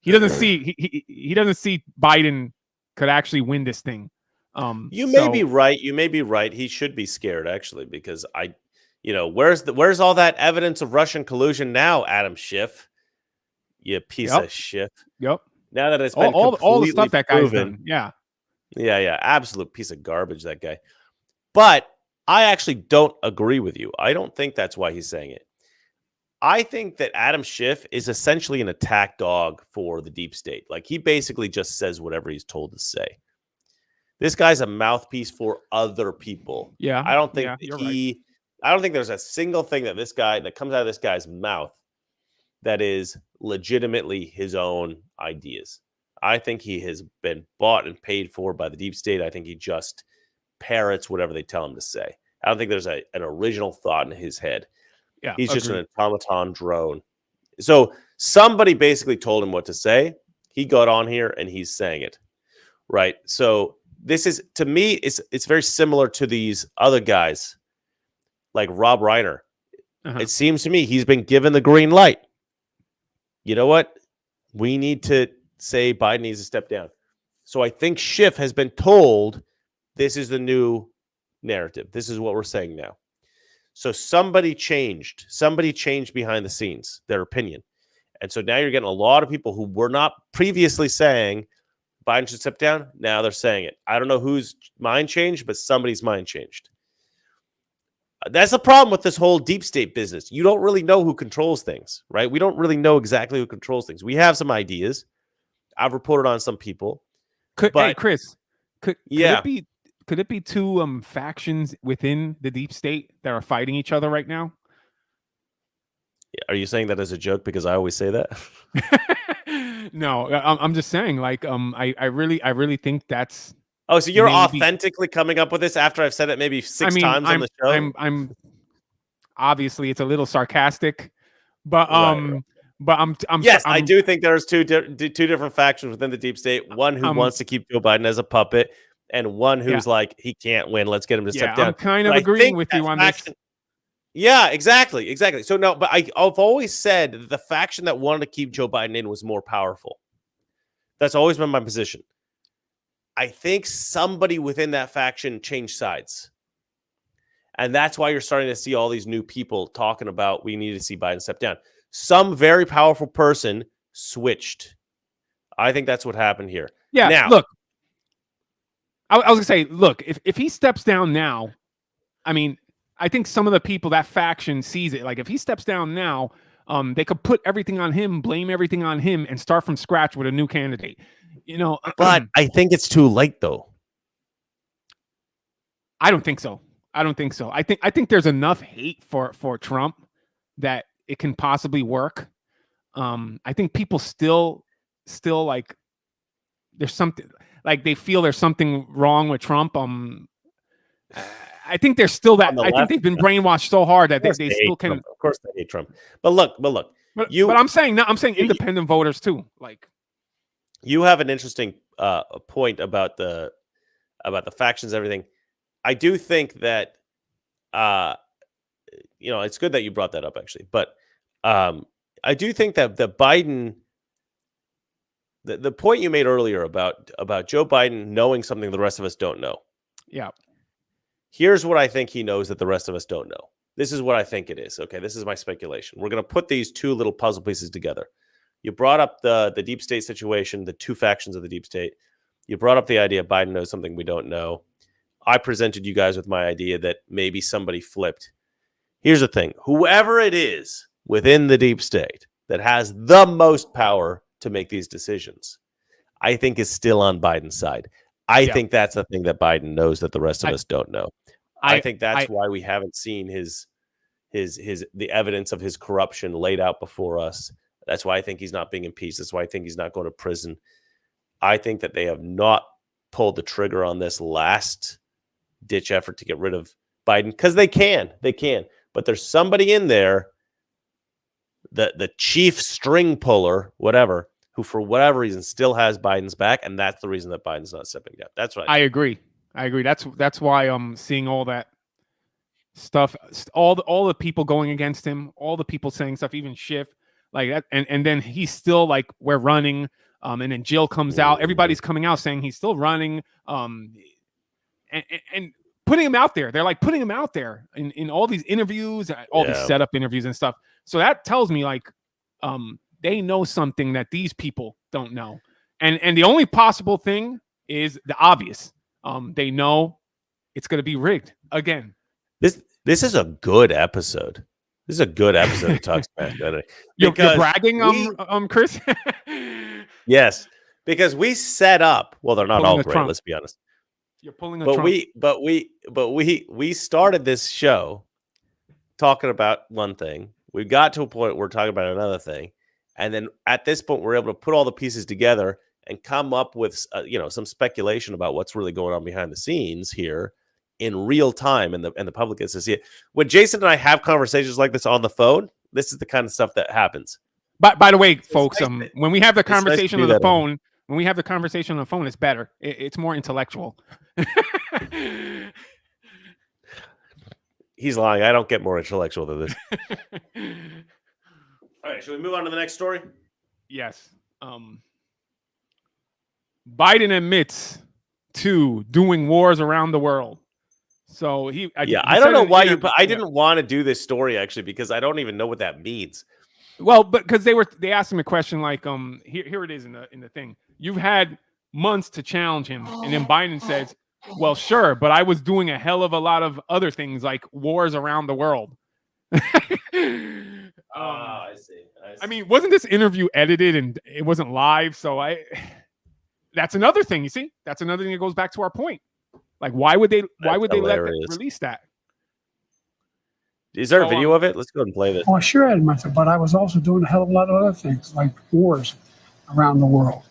he doesn't see Biden could actually win this thing. You may be right. You may be right. He should be scared actually, because where's all that evidence of Russian collusion now, Adam Schiff? You piece of shit. Yep. Now that it's been all the stuff that guy's proven, done. Yeah, absolute piece of garbage, that guy. But I actually don't agree with you. I don't think that's why he's saying it. I think that Adam Schiff is essentially an attack dog for the deep state. Like, he basically just says whatever he's told to say. This guy's a mouthpiece for other people. Yeah. I don't think right. I don't think there's a single thing that comes out of this guy's mouth that is legitimately his own ideas. I think he has been bought and paid for by the deep state. I think he just parrots whatever they tell him to say. I don't think there's an original thought in his head. Yeah, he's just an automaton drone. So somebody basically told him what to say. He got on here and he's saying it. Right. So this is, to me, it's very similar to these other guys like Rob Reiner. It seems to me he's been given the green light. You know what? We need to say Biden needs to step down. So I think Schiff has been told this is the new narrative. This is what we're saying now. So somebody changed behind the scenes, their opinion. And so now you're getting a lot of people who were not previously saying Biden should step down. Now they're saying it. I don't know whose mind changed, but somebody's mind changed. That's the problem with this whole deep state business. You don't really know who controls things, right? We don't really know exactly who controls things. We have some ideas. I've reported on some people. Hey, But Chris, could yeah, it be two factions within the deep state that are fighting each other right now? are you saying that as a joke? Because I always say that. No, I'm just saying, like, I really think that's. Oh, so you're maybe, authentically coming up with this after I've said it maybe six times on the show? I'm obviously it's a little sarcastic, but Right. but I'm Yes, I do think there's two different factions within the deep state. One who wants to keep Joe Biden as a puppet, and one who's like, he can't win. Let's get him to step down. I'm kind of But I agreeing think with that you on faction, this. yeah, exactly. So no, but I've always said that the faction that wanted to keep Joe Biden in was more powerful. That's always been my position. I think somebody within that faction changed sides. And that's why you're starting to see all these new people talking about we need to see Biden step down. Some very powerful person switched. I think that's what happened here. Yeah, now, look, I was gonna say, look, if he steps down now, I mean, I think some of the people, that faction sees it. Like, if he steps down now, they could put everything on him, blame everything on him, and start from scratch with a new candidate. You know, but I think it's too late, though. I don't think so. I think there's enough hate for Trump that it can possibly work. I think people still like, there's something, like, they feel there's something wrong with Trump. I think there's still that. I think they've been brainwashed so hard that they still can. Trump. Of course, they hate Trump. But look. But I'm saying independent voters too. Like, you have an interesting point about the factions, everything. I do think that, it's good that you brought that up, actually. But I do think that the Biden, the point you made earlier about Joe Biden knowing something the rest of us don't know. Yeah. Here's what I think he knows that the rest of us don't know. This is what I think it is. Okay, this is my speculation. We're going to put these two little puzzle pieces together. You brought up the deep state situation, the two factions of the deep state. You brought up the idea Biden knows something we don't know. I presented you guys with my idea that maybe somebody flipped. Here's the thing. Whoever it is within the deep state that has the most power to make these decisions, I think is still on Biden's side. I think that's the thing that Biden knows that the rest of us don't know. I think that's why we haven't seen the evidence of his corruption laid out before us. That's why I think he's not being impeached. That's why I think he's not going to prison. I think that they have not pulled the trigger on this last ditch effort to get rid of Biden, because they can. But there's somebody in there, the chief string puller, whatever, who for whatever reason still has Biden's back, and that's the reason that Biden's not stepping down. That's right. I agree. That's why I'm seeing all that stuff, all the people going against him, all the people saying stuff, even Schiff, like that, and then he's still like, we're running, and then Jill comes out, everybody's coming out saying he's still running, and putting him out there. They're like putting him out there in all these interviews, all these setup interviews and stuff. So that tells me, like, they know something that these people don't know. And the only possible thing is the obvious. They know it's going to be rigged again. This is a good episode. This is a good episode of Talk Smash. You're bragging, Chris? Yes, because we set up. Well, they're not all great. Let's be honest. You're pulling a Trump. We started this show talking about one thing. We got to a point where we're talking about another thing, and then at this point, we're able to put all the pieces together and come up with some speculation about what's really going on behind the scenes here in real time, and the public gets to see it. When Jason and I have conversations like this on the phone, this is the kind of stuff that happens. By the way, folks, when we have the conversation on the phone, it's better. It's more intellectual. He's lying. I don't get more intellectual than this. All right, should we move on to the next story? Yes. Biden admits to doing wars around the world. So I don't know why I didn't want to do this story, actually, because I don't even know what that means. Well, but because they asked him a question like, here it is in the thing. You've had months to challenge him, and then Biden says, well, sure, but I was doing a hell of a lot of other things like wars around the world. I see. I mean, wasn't this interview edited and it wasn't live? So that's another thing. You see, that's another thing that goes back to our point. Like, why would they release that? Is there a video of it? Let's go ahead and play this. Oh, sure, I had myself, but I was also doing a hell of a lot of other things, like wars around the world.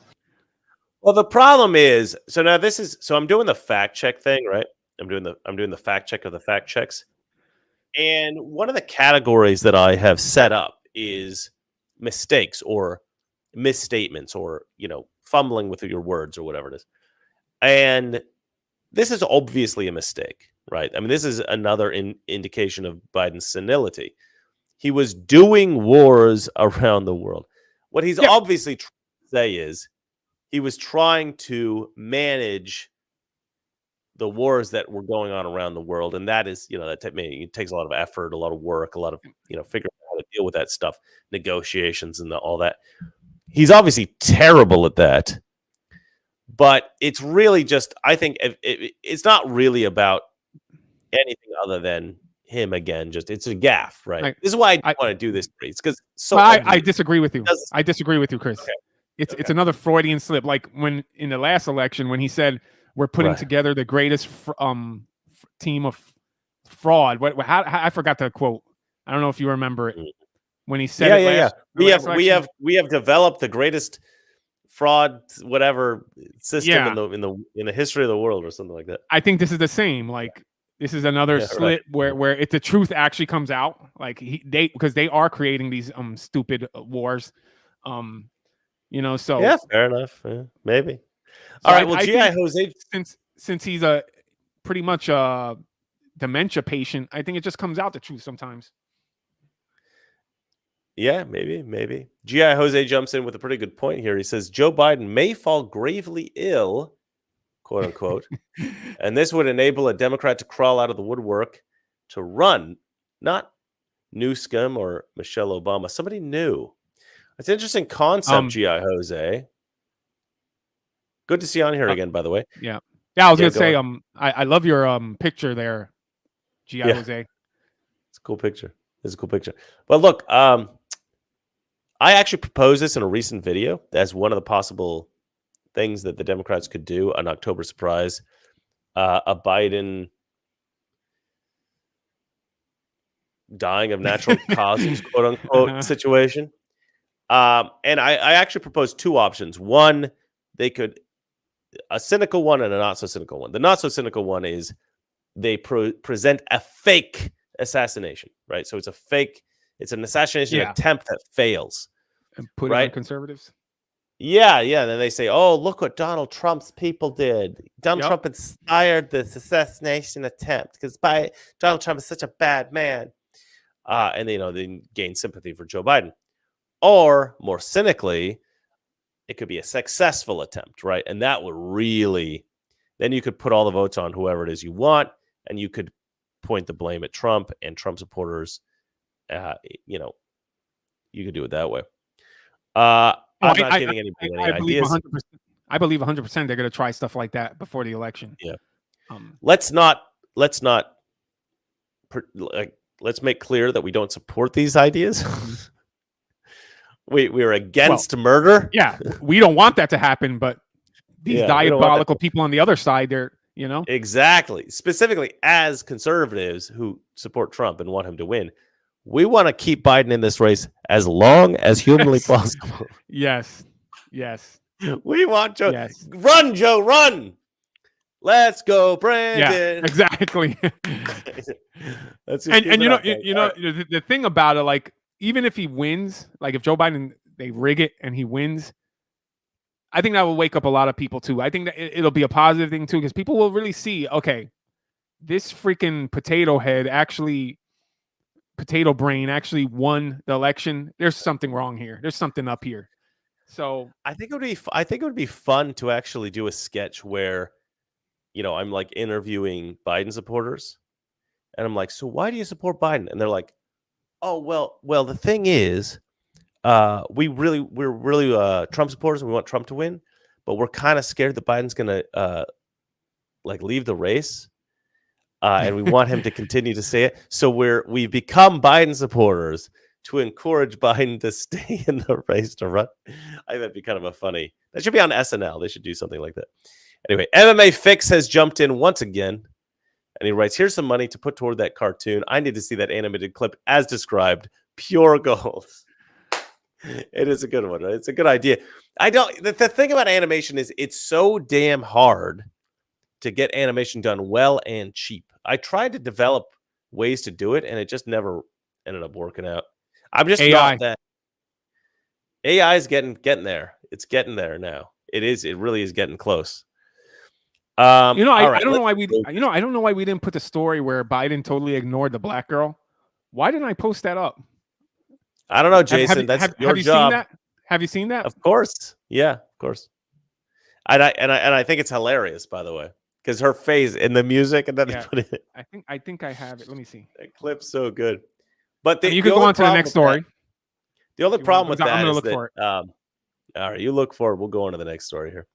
Well, the problem is, so now I'm doing the fact check thing, right? I'm doing the fact check of the fact checks. And one of the categories that I have set up is mistakes or misstatements or, fumbling with your words or whatever it is. And this is obviously a mistake, right? I mean, this is another indication of Biden's senility. He was doing wars around the world. What he's obviously trying to say is he was trying to manage the wars that were going on around the world. And that is, it takes a lot of effort, a lot of work, a lot of, figuring out how to deal with that stuff, negotiations and all that. He's obviously terrible at that. But it's really just, I think it's not really about anything other than him again. Just it's a gaffe, right? This is why I want to do this. It's because I disagree with you. I disagree with you, Chris. Okay. It's another Freudian slip. Like when in the last election, when he said we're putting together the greatest team of fraud. I forgot the quote. I don't know if you remember it. When he said, we have developed the greatest fraud whatever system in the history of the world or something like that. I think this is the same. Like this is another slit where the truth actually comes out. Like because they are creating these stupid wars. So yeah, fair enough. Yeah, maybe. So all right. Well, G.I. Jose, since he's a pretty much a dementia patient, I think it just comes out the truth sometimes. Yeah, maybe. G.I. Jose jumps in with a pretty good point here. He says Joe Biden may fall gravely ill, quote unquote, and this would enable a Democrat to crawl out of the woodwork to run, not Newsom or Michelle Obama, somebody new. It's an interesting concept, G.I. Jose. Good to see you on here again, by the way. Yeah. I was gonna say, I love your picture there, G.I. Jose. It's a cool picture. But look, I actually proposed this in a recent video as one of the possible things that the Democrats could do, an October surprise, a Biden dying of natural causes, quote unquote, situation. And I actually proposed two options. One, a cynical one and a not so cynical one. The not so cynical one is they present a fake assassination, right? So it's an assassination attempt that fails. And put it on conservatives? Yeah. Then they say, oh, look what Donald Trump's people did. Donald Trump inspired this assassination attempt because Donald Trump is such a bad man. And they gain sympathy for Joe Biden. Or more cynically, it could be a successful attempt, right? And that would really, then you could put all the votes on whoever it is you want, and you could point the blame at Trump and Trump supporters. You could do it that way. I'm not giving anybody any ideas. I believe 100% they're going to try stuff like that before the election. Yeah. Let's make clear that we don't support these ideas. We're against murder. Yeah, we don't want that to happen, but these diabolical people on the other side, they're, Exactly. Specifically as conservatives who support Trump and want him to win, we want to keep Biden in this race as long as humanly possible. Yes. We want Joe. Yes. Run, Joe, run. Let's go, Brandon. Yeah, exactly. The thing about it, like, even if he wins, like if Joe Biden, they rig it and he wins, I think that will wake up a lot of people too. I think that it'll be a positive thing too, because people will really see, okay, this freaking potato brain actually won the election. There's something wrong here. There's something up here. So I think it would be fun to actually do a sketch where, I'm like interviewing Biden supporters, and I'm like, so why do you support Biden? And they're like, oh, well, the thing is, we're really Trump supporters and we want Trump to win, but we're kind of scared that Biden's going to leave the race. And we want him to continue to say it. So we've become Biden supporters to encourage Biden to stay in the race to run. I think that'd be kind of a funny. That should be on SNL. They should do something like that. Anyway, MMA Fix has jumped in once again, and he writes, "Here's some money to put toward that cartoon. I need to see that animated clip as described. Pure gold." It is a good one. Right? It's a good idea. I don't. The thing about animation is it's so damn hard to get animation done well and cheap. I tried to develop ways to do it, and it just never ended up working out. I'm just AI. not that. AI is getting there. It's getting there now. It is. It really is getting close. I all right, don't know why we. go. I don't know why we didn't put the story where Biden totally ignored the black girl. Why didn't I post that up? I don't know, Jason. That's your have you job. seen that? Have you seen that? Of course. Yeah, of course. And I think it's hilarious, by the way, because her face and the music, and then they put it. I think I have it. Let me see. That clip's so good. But You can go on to the next story. The only problem with that I'm gonna is look that, for it. all right, you look for it. We'll go on to the next story here.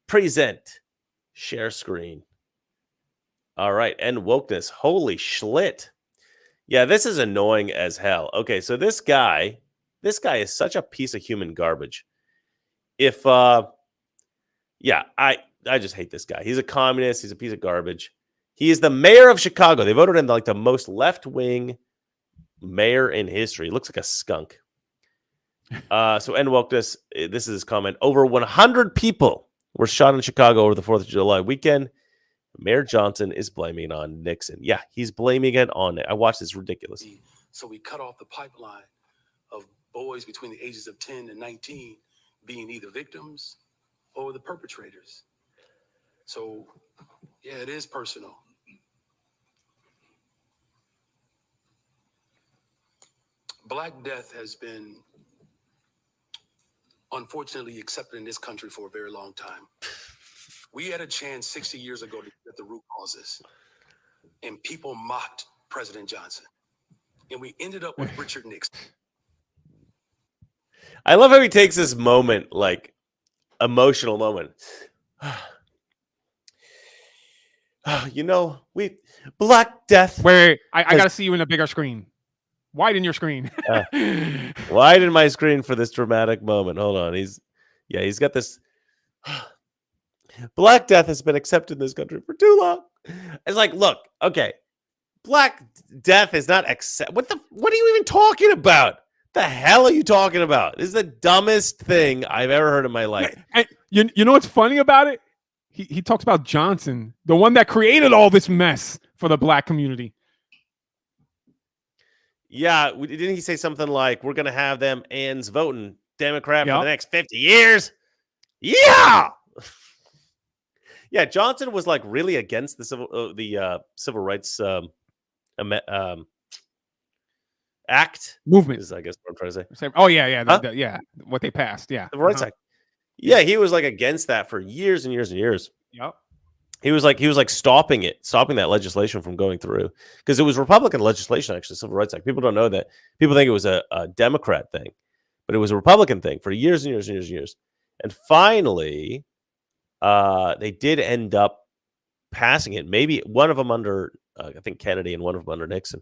Present, share screen. All right, and wokeness. Holy schlit. Yeah, this is annoying as hell. Okay, so this guy is such a piece of human garbage. If I just hate this guy. He's a communist. He's a piece of garbage. He is the mayor of Chicago. They voted him like the most left-wing mayor in history. He looks like a skunk. So end wokeness. This is his comment. Over 100 people were shot in Chicago over the 4th of July weekend. Mayor Johnson is blaming it on Nixon. Yeah, he's blaming it on it. I watched this. Ridiculous. So we cut off the pipeline of boys between the ages of 10 and 19 being either victims or the perpetrators. So, yeah, it is personal. Black death has been unfortunately accepted in this country for a very long time. We had a chance 60 years ago to get the root causes, and people mocked President Johnson, and we ended up with Richard Nixon. I love how he takes this moment, like emotional moment. We Black Death. Wait, I got to see you in a bigger screen. Widen your screen. Widen my screen for this dramatic moment. Hold on. He's got this. Black Death has been accepted in this country for too long. It's like, look, okay, Black Death is not accept. What are you even talking about? The hell are you talking about? This is the dumbest thing I've ever heard in my life. And you know what's funny about it? He talks about Johnson, the one that created all this mess for the black community. Yeah, didn't he say something like, "We're gonna have them ands voting Democrat for the next 50 years"? Yeah. Yeah, Johnson was like really against the civil rights act movement. Is I guess what I'm trying to say. Oh yeah, what they passed. Yeah, Civil rights act. Yeah, he was like against that for years and years and years. Yep. He was like stopping that legislation from going through because it was Republican legislation, actually, Civil Rights Act. People don't know that. People think it was a Democrat thing, but it was a Republican thing for years and years and years and years. And finally, they did end up passing it. Maybe one of them under, I think Kennedy, and one of them under Nixon,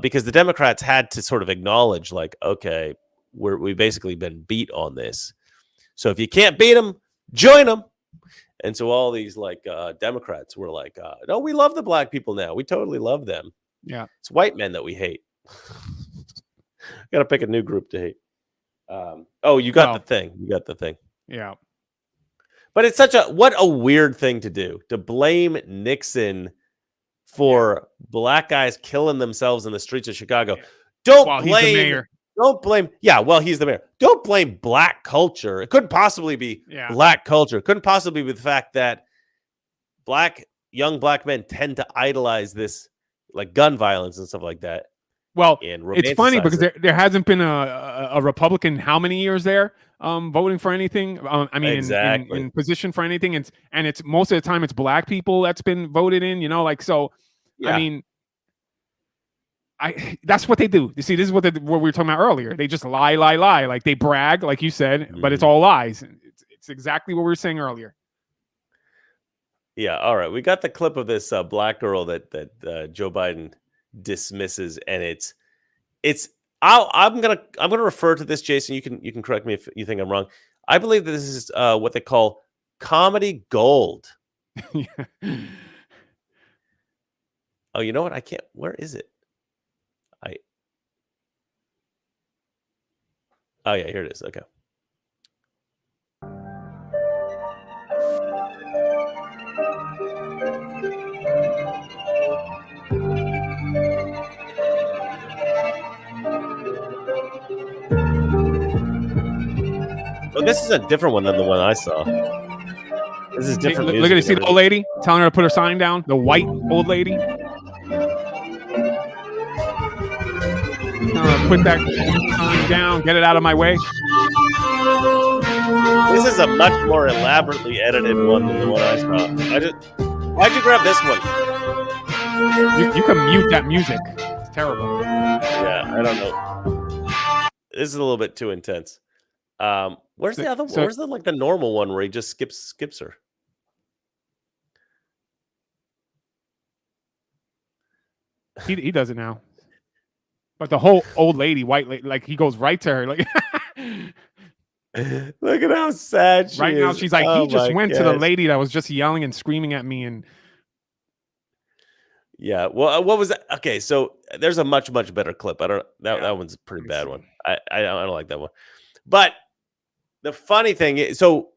because the Democrats had to sort of acknowledge, like, okay, we've basically been beat on this. So if you can't beat them, join them. And so all these Democrats were like, no, we love the black people now. We totally love them. Yeah. It's white men that we hate. Got to pick a new group to hate. You got the thing. You got the thing. Yeah. But it's what a weird thing to do, to blame Nixon for black guys killing themselves in the streets of Chicago. Don't blame. He's the mayor. Don't blame. Yeah, well, he's the mayor. Don't blame black culture. It couldn't possibly be black culture. It couldn't possibly be the fact that young black men tend to idolize this, like gun violence and stuff like that. Well, it's funny because there hasn't been a Republican how many years there voting for anything. I mean, exactly. in position for anything, and it's most of the time it's black people that's been voted in. So. Yeah. I mean. That's what they do. You see, this is what we were talking about earlier. They just lie. Like they brag, like you said, but it's all lies. It's exactly what we were saying earlier. Yeah. All right. We got the clip of this black girl that Joe Biden dismisses, and I'm gonna refer to this, Jason. You can correct me if you think I'm wrong. I believe that this is what they call comedy gold. Oh, you know what? I can't. Where is it? Oh yeah, here it is. Okay. Well, this is a different one than the one I saw. This is different. Look at it. See the old lady telling her to put her sign down. The white old lady. Put that sign down. Get it out of my way. This is a much more elaborately edited one than the one I saw. Why'd you grab this one? You can mute that music. It's terrible. Yeah, I don't know. This is a little bit too intense. Where's the other one? Where's the normal one where he just skips her? He does it now. But the whole old lady, white lady, like he goes right to her. Like look at how sad she is. Right now, she's like, he just went to the lady that was just yelling and screaming at me. And yeah, well, what was that? Okay, so there's a much better clip. That one's a pretty bad one. I don't like that one. But the funny thing is, so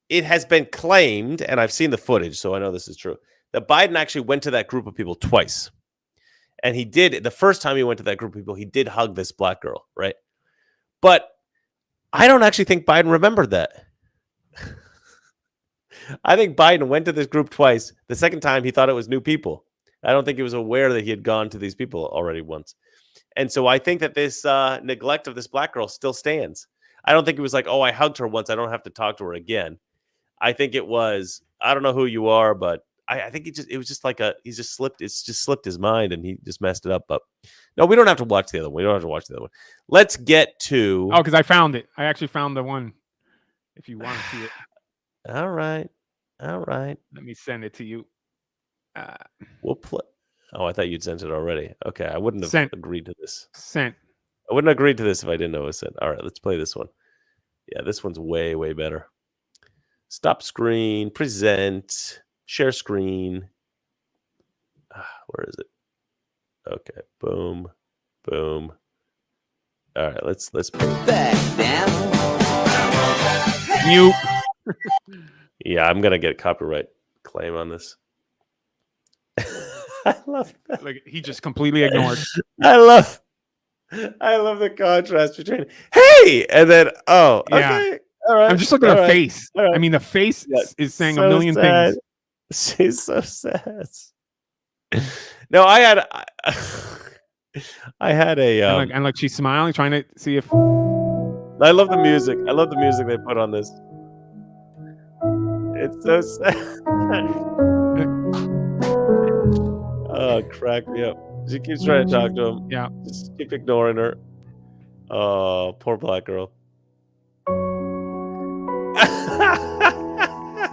it has been claimed, and I've seen the footage, so I know this is true, that Biden actually went to that group of people twice. And he did, the first time he went to that group of people, he did hug this black girl, right? But I don't actually think Biden remembered that. I think Biden went to this group twice. The second time, he thought it was new people. I don't think he was aware that he had gone to these people already once. And so I think that this neglect of this black girl still stands. I don't think it was like, oh, I hugged her once, I don't have to talk to her again. I think it was, I don't know who you are, but I think it was just like it's just slipped his mind and he just messed it up. But no, we don't have to watch the other one. We don't have to watch the other one. Let's get to. Oh, because I found it. I actually found the one. If you want to see it. All right. Let me send it to you. We'll play. Oh, I thought you'd sent it already. Okay, I wouldn't have agreed to this. Sent. I wouldn't have agreed to this if I didn't know it was sent. All right, let's play this one. Yeah, this one's way better. Stop screen. Present. Share screen. Where is it? Okay. Boom. All right. Let's back down. Mute. Yeah, I'm gonna get copyright claim on this. I love that. Like he just completely ignored. I love the contrast between hey and then okay. All right. I'm just looking at her face. Right. I mean, the face is saying so a million things. She's so sad. No, I had a and like she's smiling, trying to see if. I love the music. I love the music they put on this. It's so sad. Oh, crack me up. She keeps trying to talk to him. Yeah. Just keep ignoring her. Oh, poor black girl.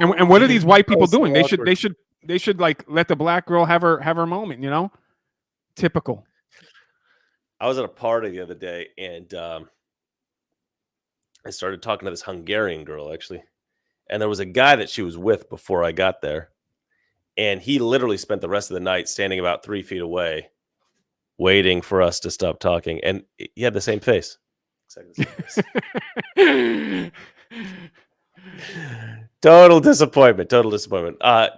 And what are these white people doing? They should like let the black girl have her moment, you know? Typical. I was at a party the other day and I started talking to this Hungarian girl actually. And there was a guy that she was with before I got there. And he literally spent the rest of the night standing about 3 feet away, waiting for us to stop talking. And he had the same face. Total disappointment.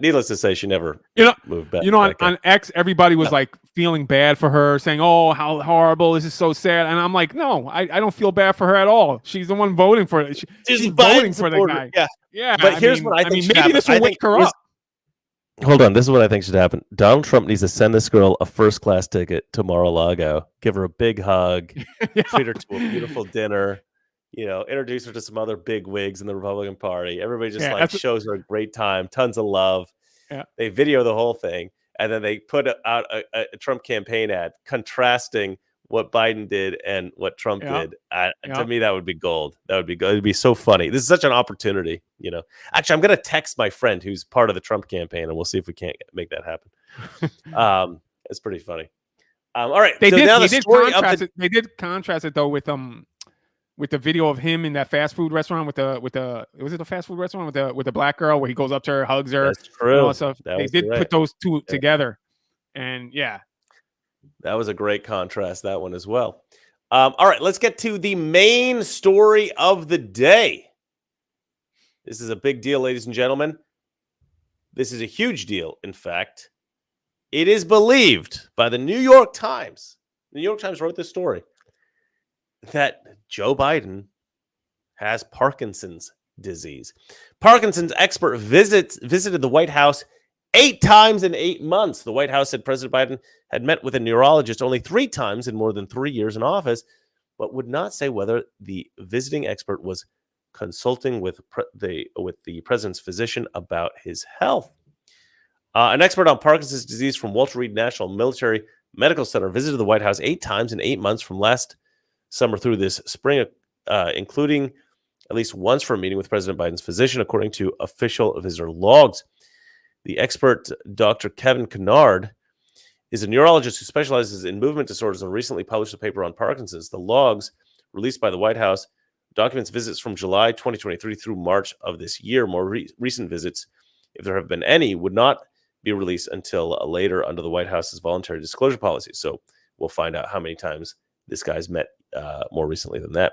Needless to say, she never moved back. On X, everybody was like feeling bad for her, saying, "Oh, how horrible! This is so sad." And I'm like, "No, I don't feel bad for her at all. She's the one voting for it. She's voting for the guy." Yeah. But here's what I think. Maybe this will wake her up. Hold on. This is what I think should happen. Donald Trump needs to send this girl a first-class ticket to Mar-a-Lago, give her a big hug, treat her to a beautiful dinner, introduce her to some other big wigs in the Republican Party. Everybody just shows her a great time, tons of love. Yeah. They video the whole thing, and then they put out a Trump campaign ad contrasting what Biden did and what Trump did. To me, that would be gold. That would be good. It'd be so funny. This is such an opportunity, Actually, I'm going to text my friend who's part of the Trump campaign, and we'll see if we can't make that happen. It's pretty funny. All right. They so did. now They the did story of contrast the it. They did contrast it though with the video of him in that fast food restaurant with the was it a fast food restaurant with the black girl where he goes up to her, hugs her, That's and all true. that stuff. That They was did right. put those two Yeah. together, and yeah, That was a great contrast, that one as well. All right, let's get to the main story of the day. This is a big deal, ladies and gentlemen. This is a huge deal, in fact. It is believed by the New York Times. The New York Times wrote this story that Joe Biden has Parkinson's disease. Parkinson's expert visited the White House 8 times in 8 months. The White House said President Biden had met with a neurologist only 3 times in more than 3 years in office, but would not say whether the visiting expert was consulting with the president's physician about his health. An expert on Parkinson's disease from Walter Reed National Military Medical Center visited the White House 8 times in 8 months from last summer through this spring, including at least once for a meeting with President Biden's physician, according to official visitor logs. The expert, Dr. Kevin Kennard, is a neurologist who specializes in movement disorders and recently published a paper on Parkinson's. The logs, released by the White House, documents visits from July 2023 through March of this year. More recent visits, if there have been any, would not be released until later under the White House's voluntary disclosure policy. So we'll find out how many times this guy's met more recently than that.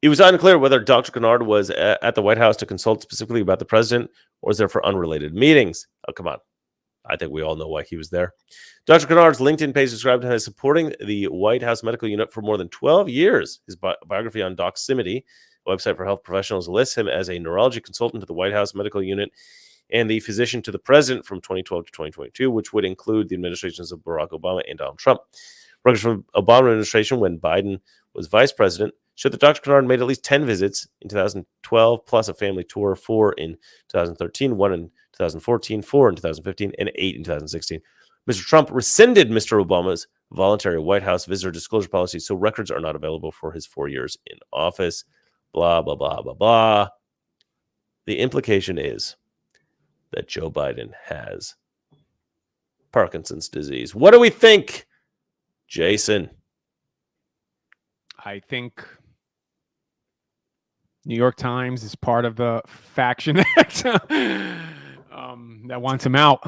It was unclear whether Dr. Kennard was at the White House to consult specifically about the president or was there for unrelated meetings. Oh, come on. I think we all know why he was there. Dr. Kennard's LinkedIn page described him as supporting the White House medical unit for more than 12 years. His biography on Doximity, a website for health professionals, lists him as a neurology consultant to the White House medical unit and the physician to the president from 2012 to 2022, which would include the administrations of Barack Obama and Donald Trump. Records from Obama administration when Biden was vice president showed that Dr. Kennard made at least 10 visits in 2012, plus a family tour, 4 in 2013, 1 in 2014, 4 in 2015, and 8 in 2016. Mr. Trump rescinded Mr. Obama's voluntary White House visitor disclosure policy, so records are not available for his 4 years in office. Blah, blah, blah, blah, blah. The implication is that Joe Biden has Parkinson's disease. What do we think, Jason? I think New York Times is part of the faction that wants him out.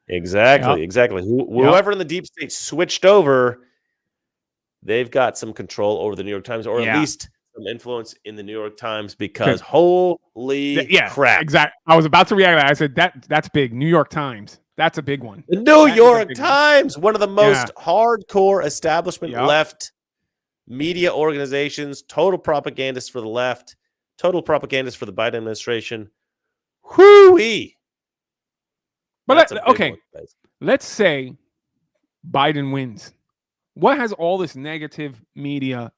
Exactly. Whoever in the deep state switched over, they've got some control over the New York Times, or at least some influence in the New York Times, because holy crap. Exactly. I was about to react. I said that's big. New York Times. That's a big one. The New York Times, one of the most hardcore establishment left media organizations, total propagandists for the left, total propagandists for the Biden administration. Whoo-wee. But let's say Biden wins. What has all this negative media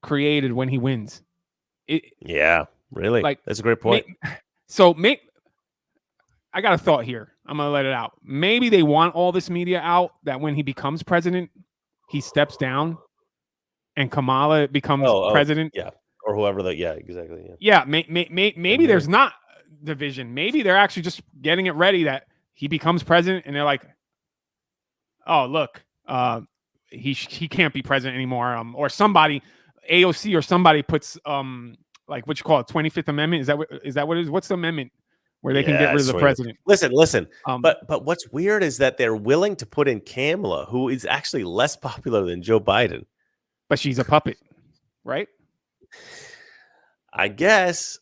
created when he wins? Really? That's a great point. I got a thought here. I'm going to let it out. Maybe they want all this media out that when he becomes president, he steps down and Kamala becomes president. Yeah. Or whoever exactly. Maybe there's not division. Maybe they're actually just getting it ready that he becomes president and they're like, oh, look, he can't be president anymore. Or somebody, AOC or somebody puts like what you call it, 25th Amendment. Is that what it is? What's the amendment where they can get rid of the president? Listen. But what's weird is that they're willing to put in Kamala, who is actually less popular than Joe Biden. But she's a puppet, right? I guess.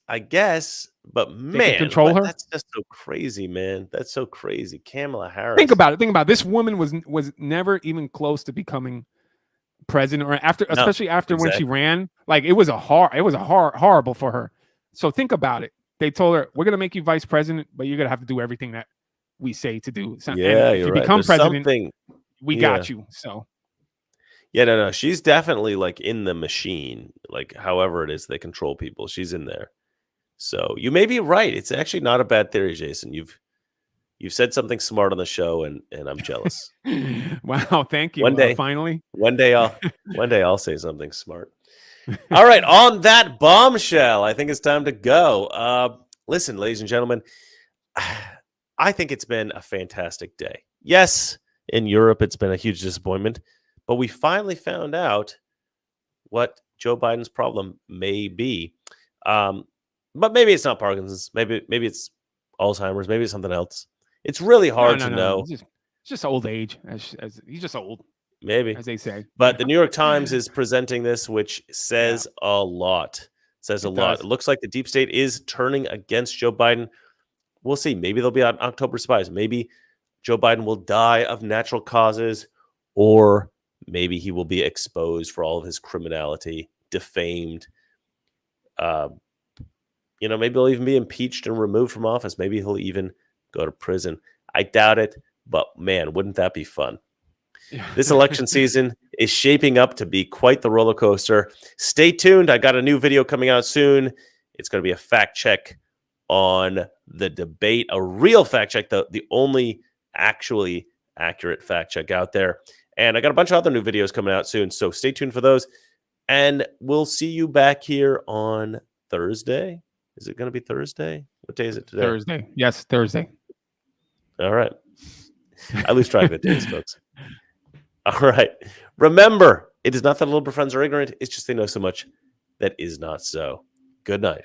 But man, control her. That's just so crazy, man. That's so crazy. Kamala Harris. Think about it. This woman was never even close to becoming president, or especially after when she ran. Like it was horrible for her. So think about it. They told her, we're gonna make you vice president, but you're gonna have to do everything that we say to do. So, if you become president, we got you. So no. She's definitely like in the machine. Like however it is they control people, she's in there. So you may be right. It's actually not a bad theory, Jason. You've said something smart on the show, and I'm jealous. Wow, thank you. One day, finally. One day I'll say something smart. All right, on that bombshell, I think it's time to go. Listen, ladies and gentlemen, I think it's been a fantastic day. Yes, In Europe, it's been a huge disappointment. But we finally found out what Joe Biden's problem may be. But maybe it's not Parkinson's. Maybe it's Alzheimer's. Maybe it's something else. It's really hard to know. It's just old age. As he's just old, maybe, as they say. But the New York Times is presenting this, which says a lot. Says a lot. It looks like the deep state is turning against Joe Biden. We'll see. Maybe they'll be on October spies. Maybe Joe Biden will die of natural causes, or maybe he will be exposed for all of his criminality, defamed. Maybe he'll even be impeached and removed from office. Maybe he'll even go to prison. I doubt it, but man, wouldn't that be fun? This election season is shaping up to be quite the roller coaster. Stay tuned. I got a new video coming out soon. It's going to be a fact check on the debate, a real fact check, the only actually accurate fact check out there. And I got a bunch of other new videos coming out soon, so stay tuned for those. And we'll see you back here on Thursday. Is it going to be Thursday? What day is it today? Thursday. Yes, Thursday. All right. I lose track of the days, folks. All right. Remember, it is not that liberal friends are ignorant. It's just they know so much that is not so. Good night.